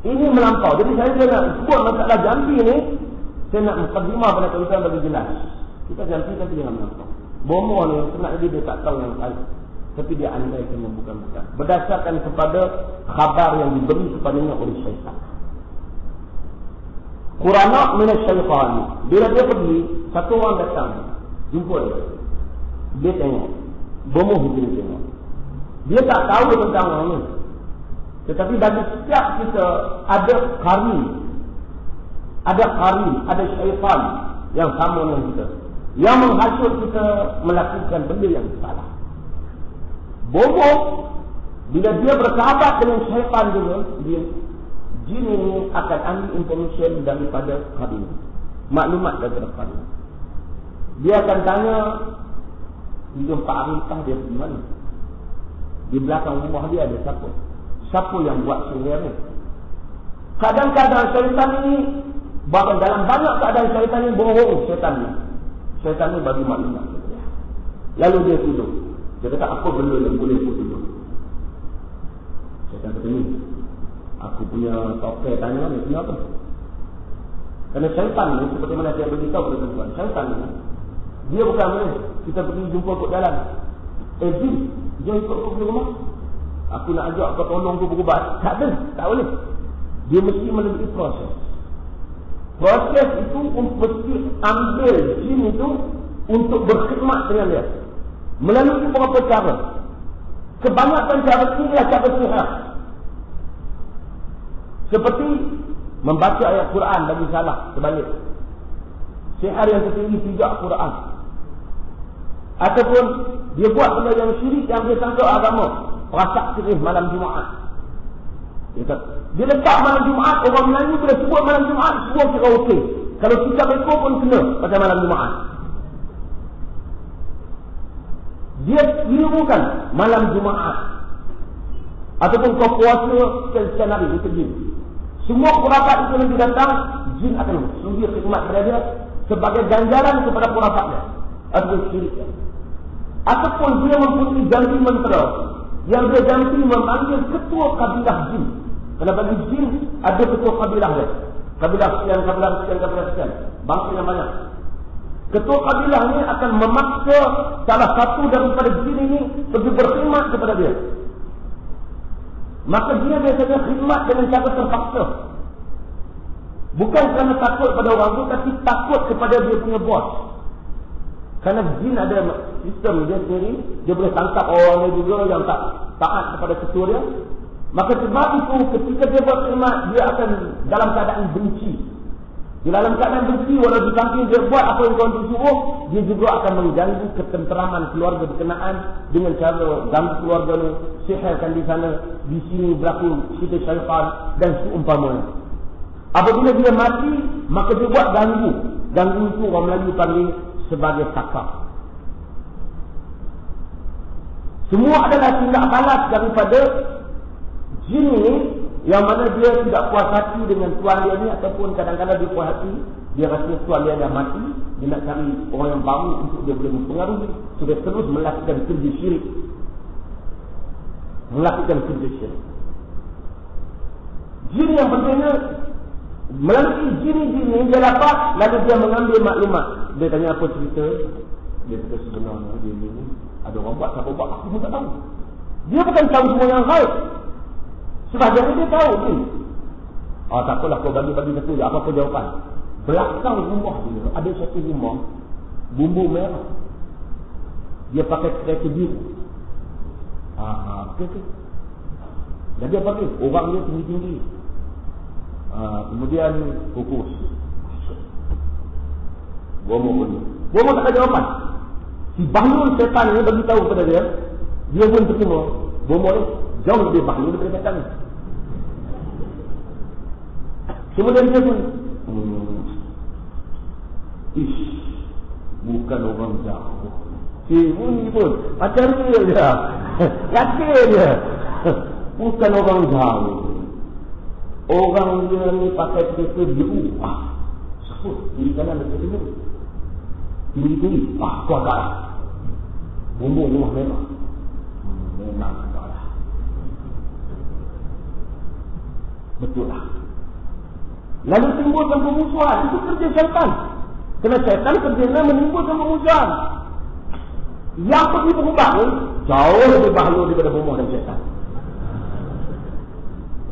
Ini melampau. Jadi saya nak sebut masalah jambi ni. Saya nak mukadimah pada tulisan bagi jelas. Kita jambi tapi jangan melampau. Bomoh ni sebenarnya dia tak tahu yang lain. Tapi dia andaikan yang bukan-bukan. Berdasarkan kepada khabar yang diberi kepadanya oleh syaitan. Qurana min asy-syaitan. Bila dia pergi, satu orang datang, jumpa dia. Dia tengok. Bomoh dia tengok. Dia tak tahu tentang orang ni. Tetapi bagi setiap kita ada kari, ada syaitan yang sama dengan kita, yang menghasut kita melakukan benda yang salah. Bomoh, bila dia bersahabat dengan syaitan juga, jin ini akan ambil information daripada kari, maklumat daripada kari. Dia akan tanya, hidung Pak Arifah dia pergi mana? Di belakang rumah dia ada siapa? Siapa yang buat sihir ni? Kadang-kadang syaitan ini, bahkan dalam banyak keadaan syaitan ini bohong syaitan ni bagi maklumat. Lalu dia tuduh. Dia kata apa benda yang boleh aku tuduh? Syaitan kata ni, aku punya tokai tanya ni kenapa? Kerana syaitan ni, seperti mana saya beritahu kepada tuan-tuan, syaitan ni dia bukan boleh kita pergi jumpa kat jalan. Jin, dia ikut aku pergi rumah. Aku nak ajak kau tolong aku berubat. Tak ada, tak boleh. Dia mesti melalui proses. Proses itu mesti ambil jin itu untuk berkhidmat dengan dia. Melalui beberapa cara. Kebanyakan cara ini adalah cara sihir. Seperti membaca ayat Quran bagi salah, sebalik. Sihir yang tertinggi tidak Quran. Ataupun dia buat benda yang syirik yang dia sangka agama. Perasak sirih malam Jumaat. Dia letak malam Jumaat, orang Melayu bila sebut malam Jumaat, semua kira okey. Kalau kita rekod pun kena pada malam Jumaat. Dia tirukan malam Jumaat. Ataupun kau puasa sekian hari, itu jin. Semua khurafat itu nanti datang, jin akan sudi khidmat kepada dia sebagai ganjaran kepada khurafat dia. Ataupun syirik dia. Ataupun dia mempunyai janji mentera yang dia janji memanggil ketua kabilah jin. Kerana bagi jin ada ketua kabilah dia. Kabilah sekian, kabilah sekian, kabilah sekian. Bangsa yang banyak. Ketua kabilah ni akan memaksa salah satu daripada jin ini pergi berkhidmat kepada dia. Maka dia biasanya khidmat dengan cara terpaksa. Bukan kerana takut pada orang tu, tapi takut kepada dia punya bos. Kerana jin ada sistem dia sendiri, dia boleh tangkap orang ni juga yang tak taat kepada ketua dia. Maka sebab itu ketika dia berkhidmat, dia akan dalam keadaan benci. Di dalam keadaan benci, walau di samping dia buat apa yang tuan disuruh, dia juga akan mengganggu ketenteraman keluarga berkenaan dengan cara ganggu keluarga ni, sihirkan di sana, di sini berlaku cerita syaitan dan seumpamanya. Apabila dia mati, maka dia buat ganggu. Ganggu itu orang Melayu panggil sebagai sakar. Semua adalah tindak balas daripada jin ini, yang mana dia tidak puas hati dengan tuan dia ni, ataupun kadang-kadang dia puas hati, dia rasa tuan dia dah mati, dia nak cari orang yang baru untuk dia boleh mempengaruhi, sudah terus melakukan kerja syirik. Jin yang pentingnya, melalui jin ini dia dapat, lalu dia mengambil maklumat. Dia tanya apa cerita, dia kata sebenarnya dia ni ada orang buat, siapa buat, aku pun tak tahu. Dia bukan tahu semua yang gaib. Sebahagian dia tahu ni. Tak apalah, kau bagi-bagi satu je, apa-apa jawapan. Belakang rumah dia ada satu rumah bumbu merah. Dia pakai kereta biru. Okay. Dan dia pakai, orang dia tinggi-tinggi. Kemudian kukus. Bomo tak ada jawapan. Si bahlul setan ni bagi tahu kepada dia, dia pun terima. Bomo ni jauh lebih bahlul daripada setan ni. Kemudian dia pun bukan orang jauh. Si bunyi pun macam dia je. Yakin dia. Bukan orang jauh. Orang dia ni pakai kereta biru. Sebut kiri kanan ada kereta biru. Tinggi-tinggi. Kuat lah. Bumbung rumah merah. Memang tak lah. Betul lah. Lalu timbulkan pemusuhan. Itu kerja syaitan. Kerana syaitan kerjanya menimbulkan pemusuhan. Yang pergi berubah ni, jauh lebih bahaya daripada bomoh dan syaitan.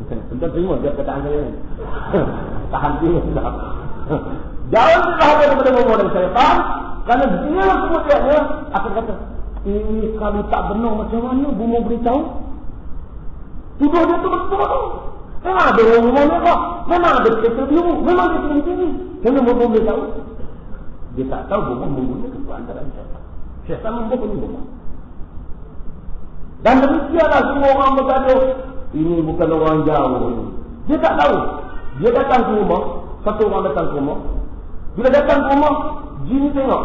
Tuan terima dia perkataan saya ni. Tahan dia sudah. Jauh lebih bahaya daripada bomoh dan syaitan. Kerana dia kemudiannya akan kata, ini kalau tak benar macam mana bomoh beritahu? Tuduh dia tu betul. Memang ada orang merah. Memang ada kereta biru. Memang ada tinggi-tinggi. Kenapa bomoh beritahu? Dia tak tahu bomoh mempunyai kebenaran syaitan. Syaitan mempunyai bomoh. Dan demikianlah semua orang bergaduh. Ini bukan orang jauh. Dia tak tahu. Dia datang ke rumah. Satu orang datang ke rumah. Bila datang ke rumah, jin tengok.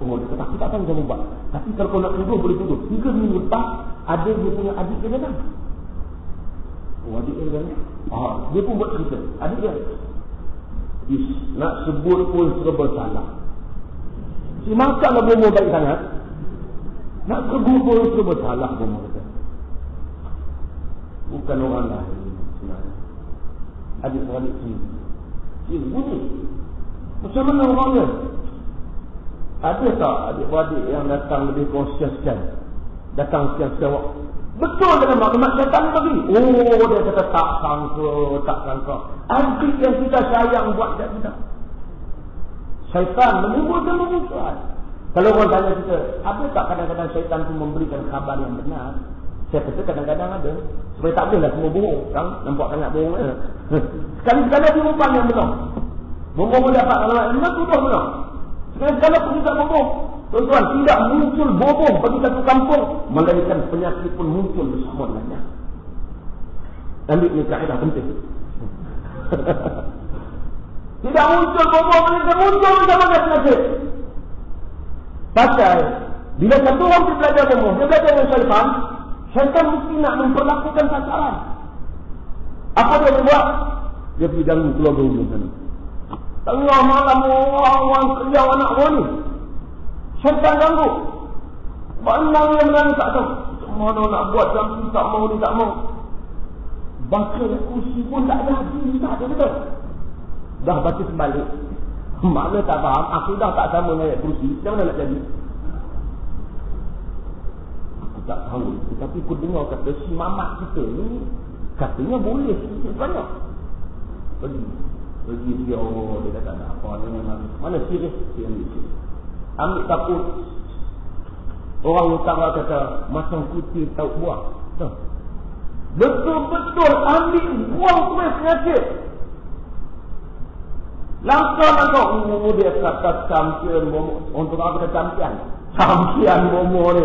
Oh, dia kata, aku tak tahu macam ubat. Tapi kalau kau nak tuduh, boleh tuduh. 3 minggu lepas, ada dia punya adik dia datang. Oh, adik dia datang. Dia pun buat cerita. Adik dia. Nak sebut pun serba salah. Si makanlah bomoh baik sangat. Nak sebut pun serba salah bomoh kata. Bukan orang lain sebenarnya. Adik-adik sini. Sini bunyi. Macam mana orangnya? Ada tak adik-adik yang datang lebih konsisten? Datang sekian-sekian waktu. Betul dengan maklumat syaitan bagi. Oh, dia kata tak sangka. Adik yang kita sayang buat kat kita. Syaitan menimbulkan permusuhan. Kalau orang tanya kita, ada tak kadang-kadang syaitan itu memberikan khabar yang benar? Saya kata kadang-kadang ada. Supaya tak bolehlah semua bohong. Kan? Nampak sangat bohong. Sekali-sekala dia umpan yang benar. Bohong dapat kalau yang benar, tuduh benar. Sekali-sekala pun tidak bohong. Tuan-tuan, tidak muncul bohong bagi satu kampung, melainkan penyakit pun muncul di semua lainnya. Ambil ni kaedah penting. Tidak muncul bohong, melainkan muncul macam-macam penyakit. Pasal, bila satu orang belajar bohong, dia belajar dengan syaitan, syaitan mesti nak memperlakukan sasaran. Apa dia buat? Dia pergi ganggu keluarga umum sana. Tengah malam orang kerja anak orang ni. Syaitan ganggu. Banang yang menangis tak tahu. Mana nak buat jam ni tak mau ni tak mau. Baca kursi pun tak jadi. Tak ada betul. Dah baca sebalik. Makna tak faham. Akidah tak sama dengan ayat kursi. Macam mana nak jadi? Aku tak tahu. Tetapi aku dengar kata si mamat kita ni katanya boleh sikit banyak. Pergi dia, oh dia kata tak apa ni mana serius dia ambil takut. Orang utara kata macam kutil tahu buah. Betul-betul ambil buang kuih penyakit. Langkah-langkah dia kata champion bomo. Untuk apa kata champion bomo ni.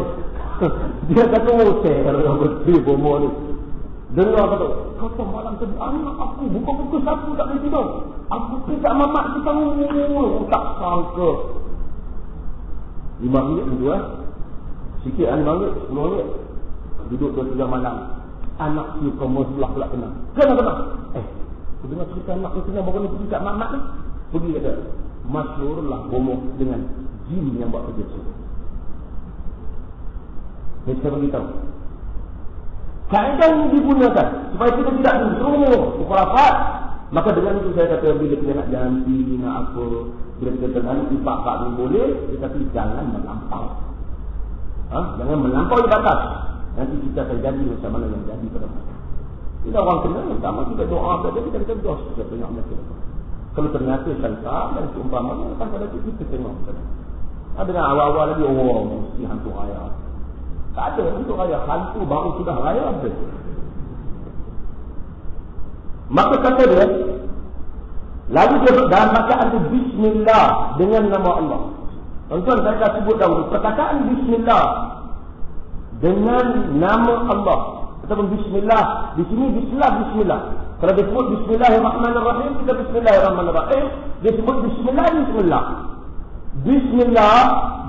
Dia kata hotel betul bomo ni. Dengar kata malam tadi anak aku buka pukul 1 tak boleh tidur. Aku pergi kat mamak kita tak sangka. 5 minit tu sikit 5 minit 10 minit duduk 2-3 malam. Anak si kamu sebelah pula kena. Kena. Aku dengar cerita anak tu kena baru ni pergi kat mamak ni. Pergi kata masyhurlah bomoh dengan jin yang buat kerja tu. Saya beritahu. Kaedah ini digunakan supaya kita tidak menjerumus khurafat. Maka dengan itu saya kata bila kita nak ganti, nak apa, bila kita tergantung pak-pak pun boleh, tetapi jangan melampau. Jangan melampaui batas. Nanti kita akan jadi macam mana yang jadi pada masa. Bila orang kena, sama kita doa saja, kita kata dos kita tengok mereka. Kalau ternyata syaitan dan seumpamanya, akan pada itu kita tengok. Ada dengan awal-awal lagi, mesti hantu raya. Tak ada hantu raya. Hantu baru sudah raya ada. Maka kata dia, lalu dia dalam bacaan itu Bismillah dengan nama Allah. Tuan-tuan saya dah sebut dahulu. Perkataan Bismillah dengan nama Allah ataupun Bismillah. Di sini Bismillah. Kalau dia sebut Bismillahirrahmanirrahim, kita Bismillahirrahmanirrahim. Dia sebut Bismillah. Bismillah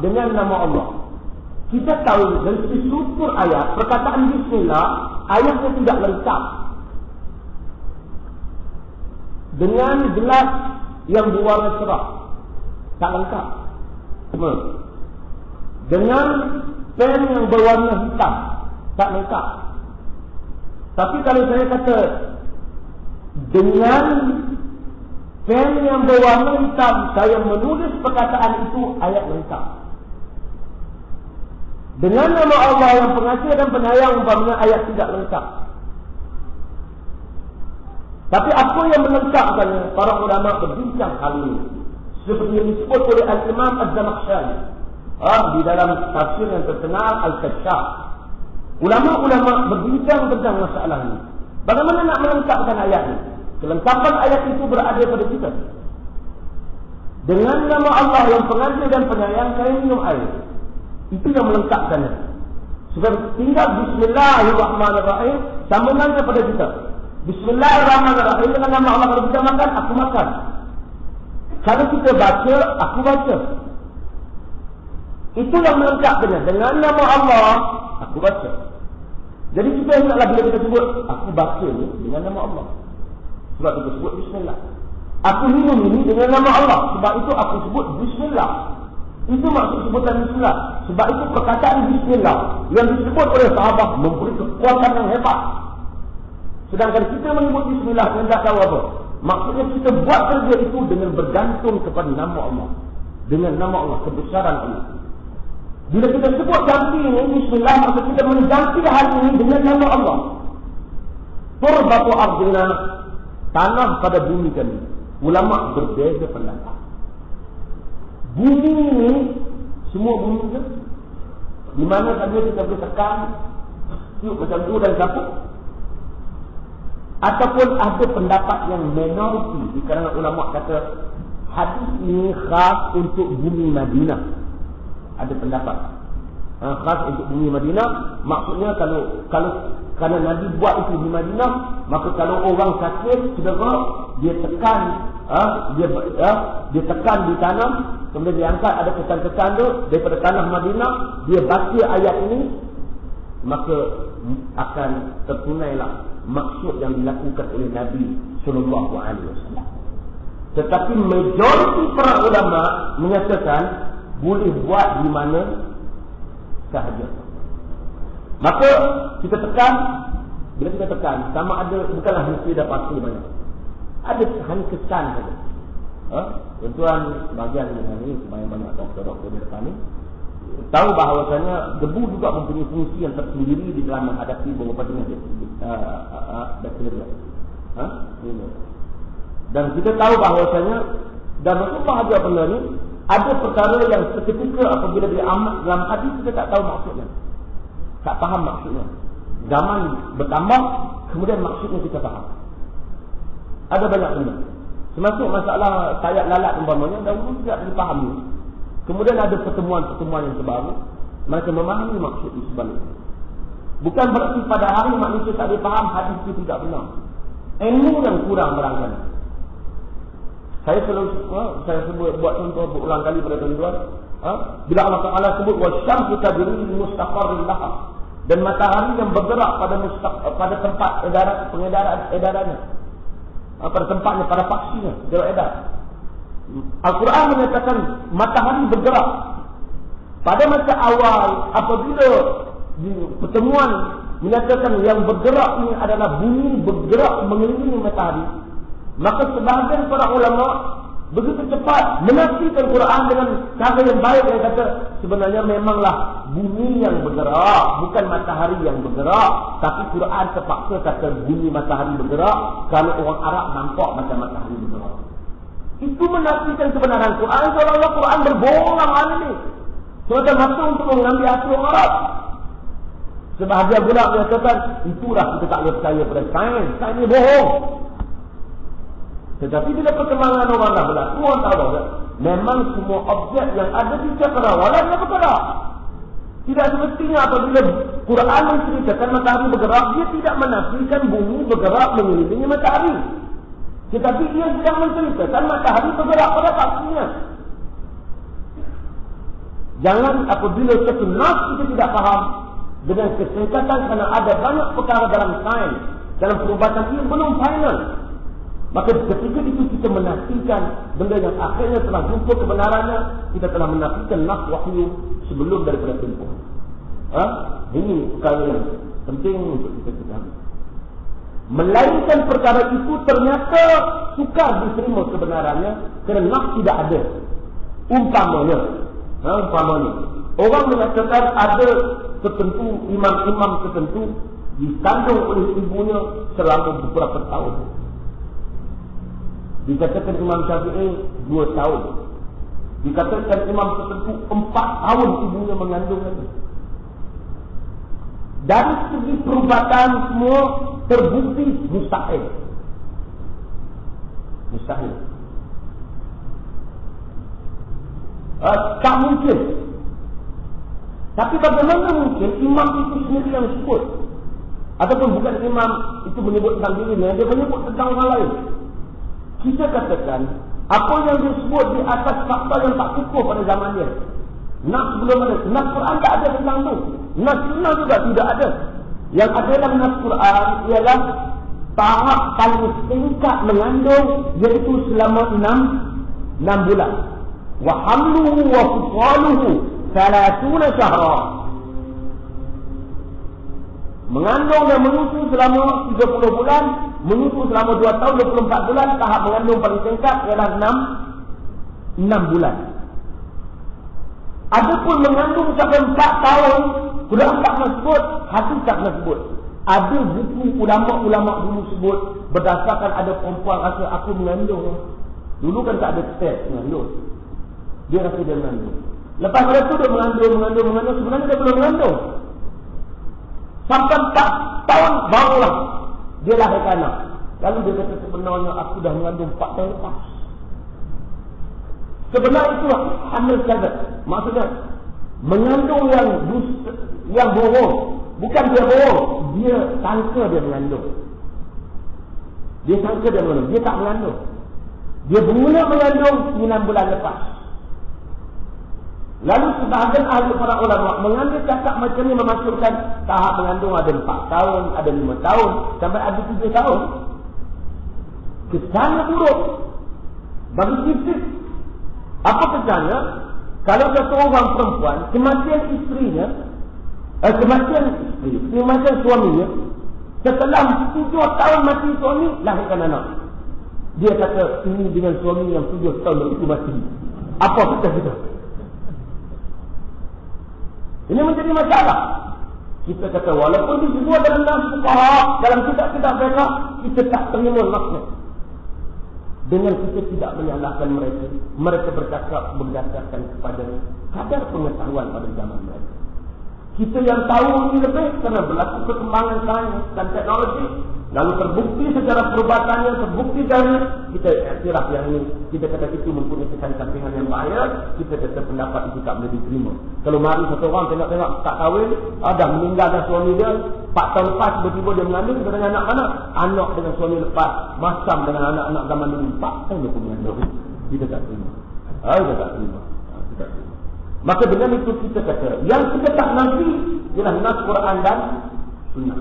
dengan nama Allah. Kita tahu dari segi struktur ayat, perkataan Bismillah, ayatnya tidak lengkap. Dengan gelas yang berwarna cerah, tak lengkap. Dengan pen yang berwarna hitam, tak lengkap. Tapi kalau saya kata dengan pen yang berwarna hitam, saya menulis perkataan itu, ayat lengkap. Dengan nama Allah yang pengasih dan penyayang umpamanya ayat tidak lengkap. Tapi apa yang melengkapkannya? Para ulama berbincang hal ini. Seperti yang disebut oleh Al-Imam Az-Zamakhsyari di dalam tafsir yang terkenal Al-Kashaf. Ulama-ulama berbincang tentang masalah ini. Bagaimana nak melengkapkan ayat ini? Kelengkapan ayat itu berada pada kita. Dengan nama Allah yang pengasih dan penyayang, saya minum air. Itu yang melengkapkannya. Sebab tinggal Bismillahirrahmanirrahim, sambungannya pada kita. Bismillahirrahmanirrahim, dengan nama Allah. Kalau kita makan, aku makan. Kalau kita baca, aku baca. Itu yang melengkapkannya. Dengan nama Allah, aku baca. Jadi kita hendaklah bila kita sebut, aku baca ni dengan nama Allah. Sebab kita sebut Bismillah. Aku minum ini dengan nama Allah. Sebab itu aku sebut Bismillah. Itu maksud sebutan Bismillah. Sebab itu perkataan Bismillah yang disebut oleh sahabat memberi kekuatan yang hebat. Sedangkan kita menyebut Bismillah, kita tak tahu apa. Maksudnya kita buat kerja itu dengan bergantung kepada nama Allah. Dengan nama Allah, kebesaran Allah. Bila kita sebut ganti ini Bismillah, maksud kita mengganti hal ini dengan nama Allah. Turbatu ardina, tanah pada bumi kami. Ulama berbeza pendapat. Bumi ini semua bumi ke? Di mana saja kita boleh tekan tiup macam tu dan capuk. Ataupun ada pendapat yang minoriti di kalangan ulama kata hadis ini khas untuk bumi Madinah. Ada pendapat khas untuk bumi Madinah. Maksudnya kalau kerana Nabi buat itu di Madinah, maka kalau orang sakit, cedera, dia tekan dia tekan di tanah, kemudian dia angkat ada kesan-kesan tu daripada tanah Madinah, dia baca ayat ini, maka akan tertunailah maksud yang dilakukan oleh Nabi sallallahu alaihi wasallam. Tetapi majoriti para ulama menyatakan boleh buat di mana sahaja. Maka kita tekan, bila kita tekan, sama ada bukanlah mesti dah pasti mana. Ada hanya kesan saja. Tuan-tuan bahagian dengan ini banyak-banyak doktor-doktor di depan ini tahu bahawasanya debu juga mempunyai fungsi yang tersendiri di dalam menghadapi beberapa jenis bakteria. Dan kita tahu bahawasanya dan untuk bahagia benda ni ada perkara yang seketika apabila dia amat dalam hadis kita tak tahu maksudnya. Tak faham maksudnya. Zaman bertambah, kemudian maksudnya kita faham. Ada banyak benda. Termasuk masalah sayat lalat umpamanya, dahulu tidak dipahami. Kemudian ada pertemuan-pertemuan yang terbaru, mereka memahami maksud di sebaliknya. Bukan berarti pada hari manusia tak boleh faham, hadis itu tidak benar. Ilmu yang kurang barangkali. Saya sebut buat contoh berulang kali pada tuan-tuan. Bila Allah Ta'ala sebut wasyamsu tajri li mustaqarrin laha, dan matahari yang bergerak pada tempat edarannya, pada tempatnya, pada paksinya, dia edar. Al-Quran menyatakan matahari bergerak. Pada masa awal apabila di pertemuan menyatakan yang bergerak ini adalah bumi bergerak mengelilingi matahari, maka sebahagian para ulama begitu cepat menafikan Quran dengan cara yang baik. Dia kata sebenarnya memanglah bumi yang bergerak, bukan matahari yang bergerak. Tapi Quran terpaksa kata bumi matahari bergerak kalau orang Arab nampak macam matahari bergerak. Itu menafikan kebenaran Quran. Seolah-olah Quran berbohong hal ini. Semata-mata untuk mengambil hati orang Arab. Sebahagian pula menyatakan itulah kita tak boleh percaya pada sains. Sains ini bohong. Tetapi bila perkembangan orang dah berlaku, orang tahu dah, memang semua objek yang ada di cakrawala dia bergerak. Tidak semestinya apabila Quran menceritakan matahari bergerak, dia tidak menafikan bumi bergerak mengelilingi matahari. Tetapi dia sedang menceritakan matahari bergerak pada pastinya. Jangan apabila satu nas kita tidak faham dengan kesingkatan, kerana ada banyak perkara dalam sains, dalam perubatan ini belum final. Maka ketika itu kita menafikan benda yang akhirnya telah jumpa kebenarannya, kita telah menafikan nas wahyu sebelum daripada tempoh. Ini perkara yang penting untuk kita ketahui. Melainkan perkara itu ternyata sukar diterima kebenarannya kerana nas tidak ada. Umpamanya Orang mengatakan ada tertentu, imam-imam tertentu dikandung oleh ibunya selama beberapa tahun. Dikatakan Imam Syafi'i 2 tahun. Dikatakan imam tertentu 4 tahun ibunya mengandung lagi. Dari segi perubatan semua terbukti mustahil. Mustahil. Tak mungkin. Tapi bagaimana mungkin imam itu sendiri yang sebut? Ataupun bukan imam itu menyebut tentang dirinya, dia menyebut tentang orang lain. Kita katakan apa yang disebut di atas fakta yang tak kukuh pada zaman dia. Nas belum ada. Nas Quran tak ada tentang itu. Nas Sunnah juga tidak ada. Yang ada dalam Nas Quran ialah tahap paling singkat mengandung, iaitu selama 6 bulan. Wa hamluhu wa fisaluhu 30 syahra. Mengandung dan menyusu selama 30 bulan, menyusu selama 2 tahun 24 bulan, tahap mengandung paling singkat ialah 6 bulan. Adapun mengandung sampai 4 tahun, Quran tak pernah sebut, hadis tak pernah sebut. Ada buku ulama-ulama dulu sebut berdasarkan ada perempuan rasa aku mengandung. Dulu kan tak ada test mengandung. Dia rasa dia mengandung. Lepas pada tu dia mengandung. Sebenarnya dia belum mengandung. Sampai 4 tahun barulah dia lahirkan anak. Lalu dia kata sebenarnya aku dah mengandung 4 tahun lepas. Sebenarnya itu hamil kadzab. Maksudnya mengandung yang bohong. Bukan dia bohong, dia sangka dia mengandung. Dia tak mengandung. Dia mula mengandung 9 bulan lepas. Lalu sebahagian ahli para ulama mengambil cakap macam ni memasukkan tahap mengandung ada 4 tahun, ada 5 tahun, sampai ada 7 tahun. Kesannya buruk. Bagi kita, apa kesannya? Kalau satu orang perempuan, kematian suaminya, setelah 7 tahun mati suami, lahirkan anak. Dia kata, ini dengan suami yang 7 tahun itu mati. Apa kata kita? Ini menjadi masalah. Kita kata walaupun disebut dalam nas fuqaha, dalam kitab-kitab mereka, kita tak terima nasnya. Dengan kita tidak menyalahkan mereka. Mereka bercakap berdasarkan kepada kadar pengetahuan pada zaman mereka. Kita yang tahu ini lebih kerana berlaku perkembangan sains dan teknologi. Lalu terbukti secara perubatannya, terbukti dari kita iktiraf yang ini. Kita kata itu mempunyai kesan sampingan yang bahaya. Kita kata pendapat itu tak boleh diterima. Kalau mari satu orang tengok-tengok tak kahwin, dah meninggalkan suami dia, 4 tahun lepas tiba-tiba dia mengandung, kita tanya anak mana? Anak dengan suami lepas, masam dengan anak-anak zaman dulu 4 tahun dia pun mengandung. Kita tak terima. Kita tak terima. Maka dengan itu kita kata, yang kita tak nafi ialah nas Quran dan Sunnah.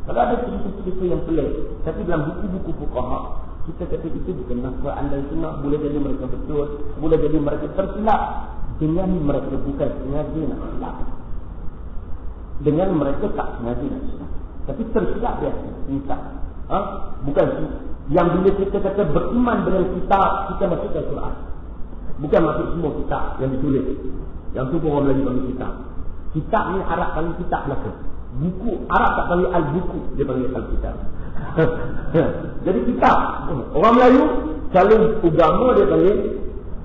Kalau ada cerita-cerita yang pelik, tapi dalam buku-buku fuqaha, kita kata itu bukan nas Quran dan Sunnah. Boleh jadi mereka betul, boleh jadi mereka tersilap. Dengan mereka bukan sengaja nak silap. Dengan mereka tak sengaja nak silap, tapi tersilap dia. Bukan yang bila kita kata beriman dengan kitab, kita masukkan Quran. Bukan masuk semua kitab yang ditulis. Yang tu orang Melayu panggil kitab. Kitab ni Arab panggil kitab Melaka. Buku Arab tak panggil al-buku, dia panggil al-kitab. Jadi kitab. Orang Melayu kalau agama dia panggil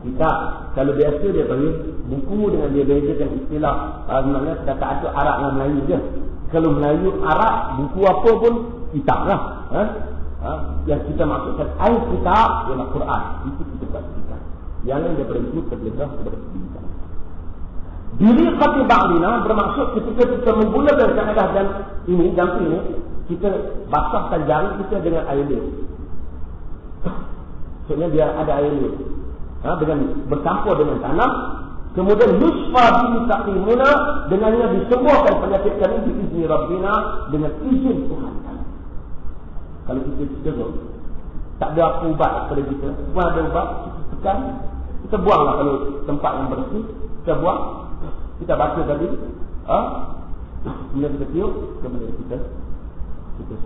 kitab. Kalau biasa dia panggil buku, dengan dia bezakan istilah. Sebenarnya kata itu Arab dengan Melayu je. Kalau Melayu Arab, buku apa pun kitab lah. Yang kita maksudkan al-kitab ialah Quran. Itu kita buat kitab. Yang lain daripada itu terlepas kepada kita. Diri khati ba'lina bermaksud ketika kita menggunakan kaedah dan ini, kita basahkan jari kita dengan air liur. Maksudnya dia ada air liur. Dengan bercampur dengan tanah. Kemudian yusfa bihi taqimuna, dengannya disembuhkan penyakit kami biizni Rabbina, dengan izin Tuhan kami. Kalau kita cedera, tak ada apa ubat pada kita. Semua ada ubat, kita tekan, kita buanglah kalau tempat yang bersih, kita buang. Kita baca tadi, kemudian kita tiup, kemudian kita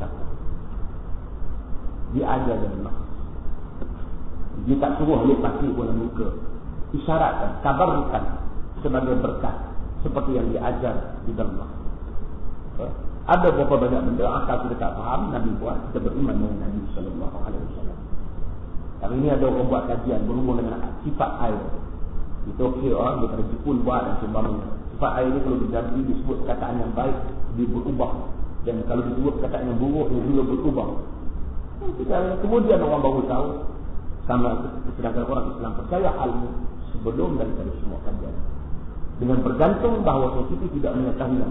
sakit. Dia ajar dan mak. Dia tak suruh ambil pasti bola muka. Isyaratkan, kabarkan sebagai berkat, seperti yang diajar di dalam. Ada beberapa banyak benda akal kita tak faham Nabi buat, kita beriman dengan Nabi sallallahu alaihi wasallam. Hari ini ada orang buat kajian berhubung dengan sifat air. Itu kira daripada Jepun buat dan sebagainya. Sifat air ini kalau disebut perkataan yang baik, dia berubah. Dan kalau disebut perkataan yang buruk, dia juga berubah. Kemudian orang baru tahu, sama sedangkan orang Islam percaya hal ini sebelum daripada semua kajian. Dengan bergantung bahawa kita tidak mengetahui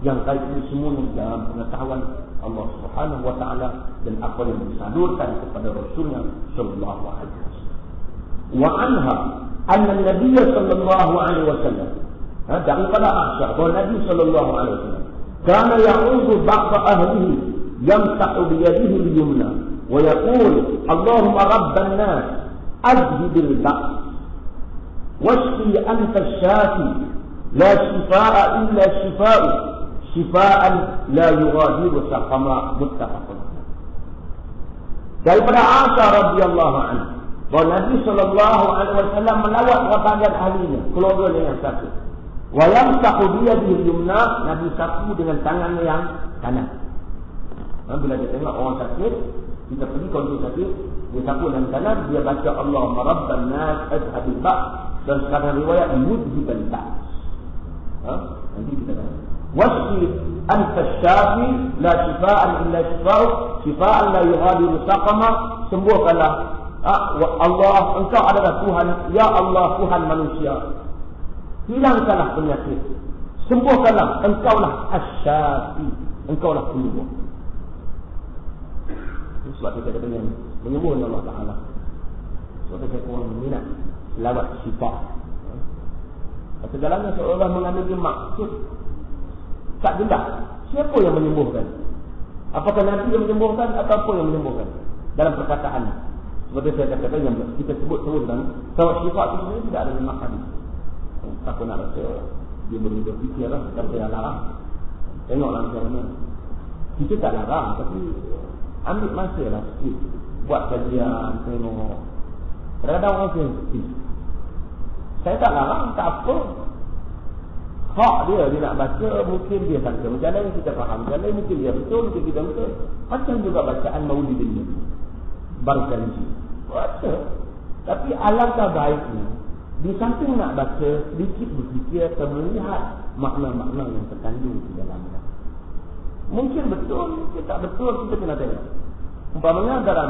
yang gaib ini semuanya dalam pengetahuan Allah Subhanahu wa taala dan apa yang disalurkan kepada Rasulnya sallallahu alaihi wasallam. Wa anha anna Nabi sallallahu alaihi wasallam daripada Aisyah bahawa Nabi sallallahu alaihi wasallam kana ya'udhu ba'da ahlihi yamsahu bi yadihi al-yumna wa yaqul Allahumma rabban nas ajhibil ba's washfi anta ash-shafi la shifaa'a illa shifaa'u shifaan la yughadiru saqama, muttafaqun. Daripada Aisyah radhiyallahu anha bahawa Nabi sallallahu alaihi wasallam melawat bahagian ahlinya, keluarga yang sakit. Wa yamsahu bi yadihi yumna, Nabi sapu dengan tangannya yang kanan. Bila dia tengok orang sakit, kita pergi kalau dia sakit, dia sapu dengan kanan, dia baca Allahumma rabban nas adhabil ba', dan sekarang riwayat mudhiban ba'. Nanti kita tahu. Wasfi anta syafi la shifaan illa shifaa'u shifaan la yughadiru saqama, sembuhkanlah Allah, engkau adalah Tuhan, ya Allah Tuhan manusia, hilangkanlah penyakit, sembuhkanlah, engkaulah asy-syafi, engkaulah penyembuh. Sebab kita kata menyembuh Allah Ta'ala. Sebab saya kurang minat selawat syifa. Segalanya seolah mengambil maksud tak jelas siapa yang menyembuhkan. Apakah Nabi yang menyembuhkan atau apa yang menyembuhkan dalam perkataan. Seperti saya katakan yang kita sebut kan, selawat syifa itu sebenarnya tidak ada dalam hadis. Tak nak rasa dia berfikir lah, tak saya larang. Tengoklah macam mana. Kita tak larang, tapi ambil masa lah sikit buat kajian, tengok. Kadang-kadang orang sensitif. Saya tak larang, tak apa. Hak dia nak baca, mungkin dia sangka macam lain, kita faham macam lain, mungkin dia betul, mungkin kita betul. Macam juga bacaan maulid ini, berjanji baca. Tapi alangkah baiknya, di samping nak baca, sedikit berfikir atau melihat makna-makna yang terkandung di dalamnya. Mungkin betul, mungkin tak betul, kita kena tengok. Umpamanya dalam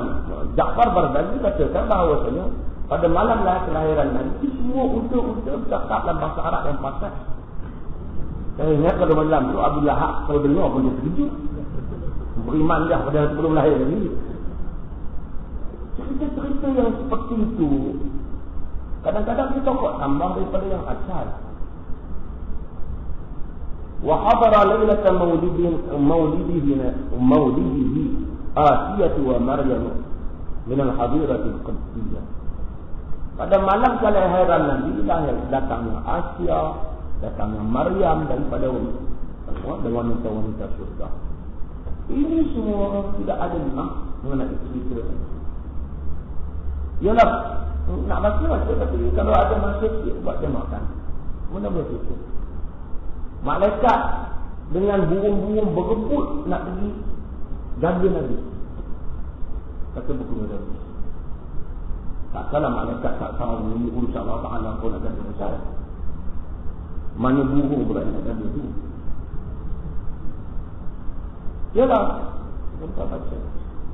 Ja'far Bardali katakan bahawasanya pada malam kelahiran Nabi, semua unta-unta bercakap dalam bahasa Arab yang fasih. Saya ingat pada malam tu Abu Lahab kalau dengar pun dia terkejut. Beriman dah pada sebelum lahir ni. Cerita-cerita yang seperti itu kadang-kadang kita kok tambah daripada yang asal. Wa hadara lailatan maulidihi Asiyah wa Maryam min al-hadirati al-qibtiyah. Pada malam kelahiran Nabi datangnya Asia, datangnya Maryam daripada wanita-wanita surga. Ini semua tidak ada nak mengenai cerita. Yalah, nak baca tapi kalau ada masa sikit buat jemaahkan. Mana boleh cukup. Malaikat dengan burung-burung berebut nak pergi jaga Nabi. Kata buku Nabi. Tak salah malaikat tak tahu ini urusan Allah Ta'ala pun nak jaga Nabi. Mana burung berada nak jaga tu. Yalah, kita baca.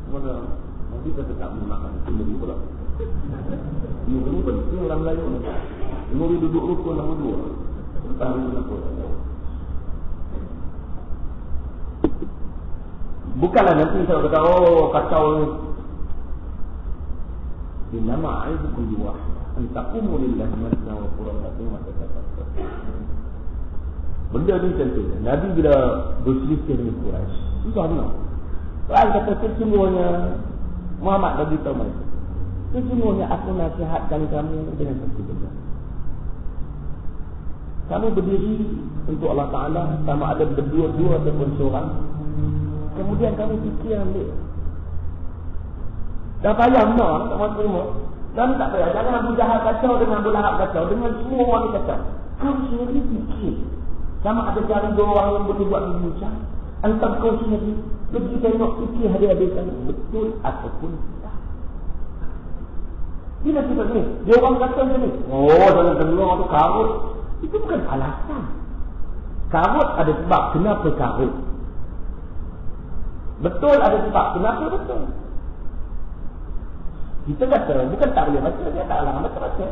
Mana Nabi kata tak memakan Nabi pula. Ini penting dalam Melayu ni. Nabi duduk rukun nombor 2. Entah rukun apa. Bukanlah nanti saya kata, oh kacau ni. Innama aidukum biwah antaqumu lillahi masna wa qurratan wa tatafakkur. Benda ni tentu. Nabi bila berselisih dengan Quraisy, susah nak. Quran kata sesungguhnya Muhammad bagi tahu mereka. Sesungguhnya aku nasihatkan kamu dengan satu benda. Kamu berdiri untuk Allah Ta'ala, sama ada berdua-dua ataupun seorang. Kemudian kamu fikir ambil. Dah payah mak, tak mahu terima. Dan tak payah. Jangan Abu Jahal kacau dengan Abu Lahab kacau. Dengan semua orang kacau. Kau sendiri fikir. Sama ada cari dua orang yang boleh buat bincang. Antara kau sendiri pergi tengok fikir hari-hari betul ataupun tidak. Bila kita ni, dia orang kata macam ni, oh dalam dengar tu karut. Itu bukan alasan. Karut ada sebab. Kenapa karut? Betul ada sebab. Kenapa betul? Kita kata, bukan tak boleh baca, dia tak larang baca-baca.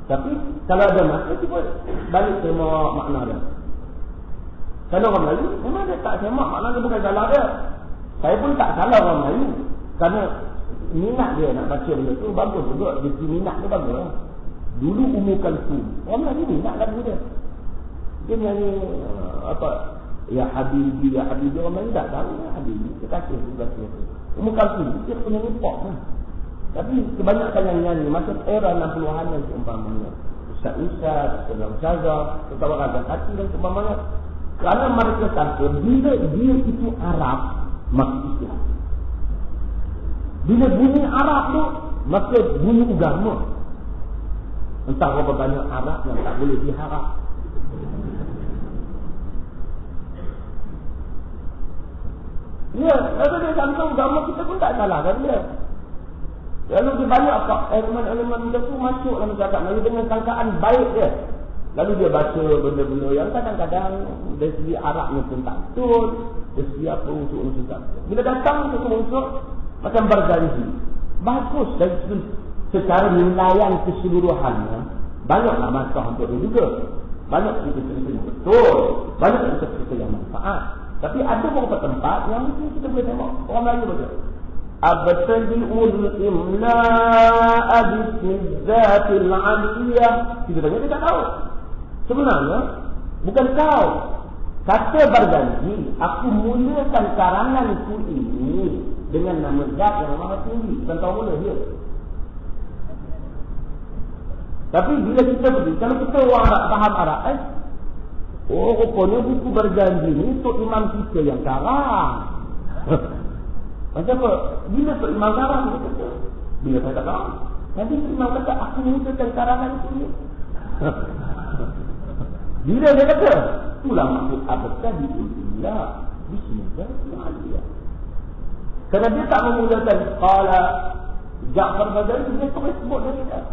Tapi, kalau ada masa, kita balik semak makna dia. Kalau orang Melayu, memang dia tak semak makna dia, bukan salah dia. Saya pun tak salah orang Melayu. Kerana minat dia nak baca benda tu, bagus juga. Jadi minat dia bagus lah. Dulu Ummu Kalsum, orang Melayu minat lagu dia. Dia nyanyi, Ya Habibi, Ya Habibi, orang Melayu tak tahu Ya Habibi, dia kasih juga. Ummu Kalsum, dia penyanyi pop lah. Tapi kebanyakan yang nyanyi masa era 60-an yang seumpamanya Ustaz-Ustaz, Ustazah, ketawakan hati dan seumpamanya. Kerana mereka sangka bila dia itu Arab, maka Islam. Bila bunyi Arab tu, maka bunyi agama. Entah berapa banyak Arab yang tak boleh diharap. Ya, kalau dia sangka agama kita pun tak salah kan dia. Lalu dia banyak elemen-elemen benda tu masuk dalam masyarakat Melayu dengan sangkaan baik dia. Lalu dia baca benda-benda yang kadang-kadang dari segi Arabnya pun tak betul, dari segi apa unsur-unsur tak betul. Bila datang unsur-unsur macam berjanji, bagus dari secara nilaian keseluruhannya, banyaklah masalah untuk dia juga. Banyak cerita-cerita yang betul, banyak cerita-cerita yang manfaat. Tapi ada beberapa tempat yang mungkin kita boleh tengok orang Melayu baca. Abtadi'ul imla'a bismizzatil 'aliyah. Kita tanya dia tak tahu. Sebenarnya bukan kau. Kata berjanji, aku mulakan karanganku ini dengan nama zat yang maha tinggi. Bukan tahu mula dia. Tapi bila kita pergi, kalau kita orang Arab, faham Arab, oh rupanya buku berjanji ni untuk imam kita yang karang. Macam apa? Bila Tok Imam karang dia kata? Bila saya tak tahu. Nanti Imam kata, aku mengatakan karangan itu. Bila dia kata? Itulah maksud Abtadi'ullah Bismillahirrahmanirrahim. Kerana dia tak memulakan Qala Ja'far Badari, dia terus sebut dari dia.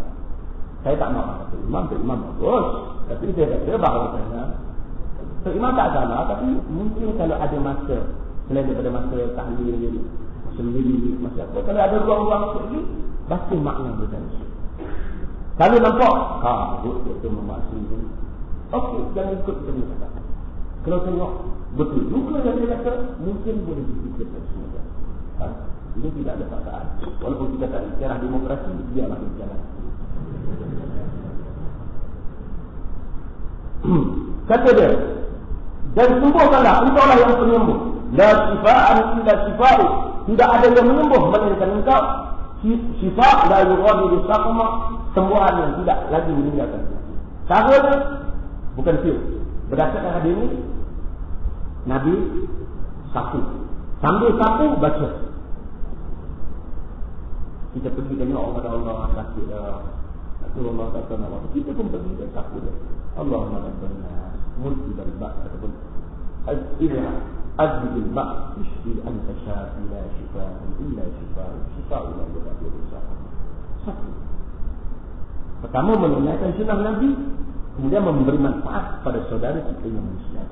Saya tak mahu kata Imam bagus. Tapi saya kata bahawasanya Tok Imam tak salah. Tapi mungkin kalau ada masa selain daripada masa tahlil sendiri, masa apa, kalau ada ruang-ruang sendiri, baca makna berjanji. Kalau nampak, itu memaksud itu. Okey, jangan ikut kita punya kata. Kalau tengok betul juga yang dia kata, mungkin boleh dipikirkan semua. Ini tidak ada paksaan. Walaupun kita tak bicara demokrasi, biarlah berjalan. Kata dia, dan sembuhkanlah, engkaulah yang penyembuh. La shifa'an illa shifa'u. Tidak ada yang menyembuh melainkan engkau. Syifa' la yughadiru saqama. Sembuhan yang tidak lagi meninggalkan. Caranya bukan pil. Berdasarkan hadis ini, Nabi sapu. Sambil sapu baca. Kita pergi tengok kepada Allah sakit dah. Allah kata nak apa. Kita pun pergi dan sapu dia. Allahumma rabbana mulki bil ba' ataupun azbil ba' ishfi anta syafi la shifaa illa shifaa shifaa la yughadiru saqama. Pertama menunaikan sunnah Nabi, kemudian memberi manfaat kepada saudara kita yang Muslim.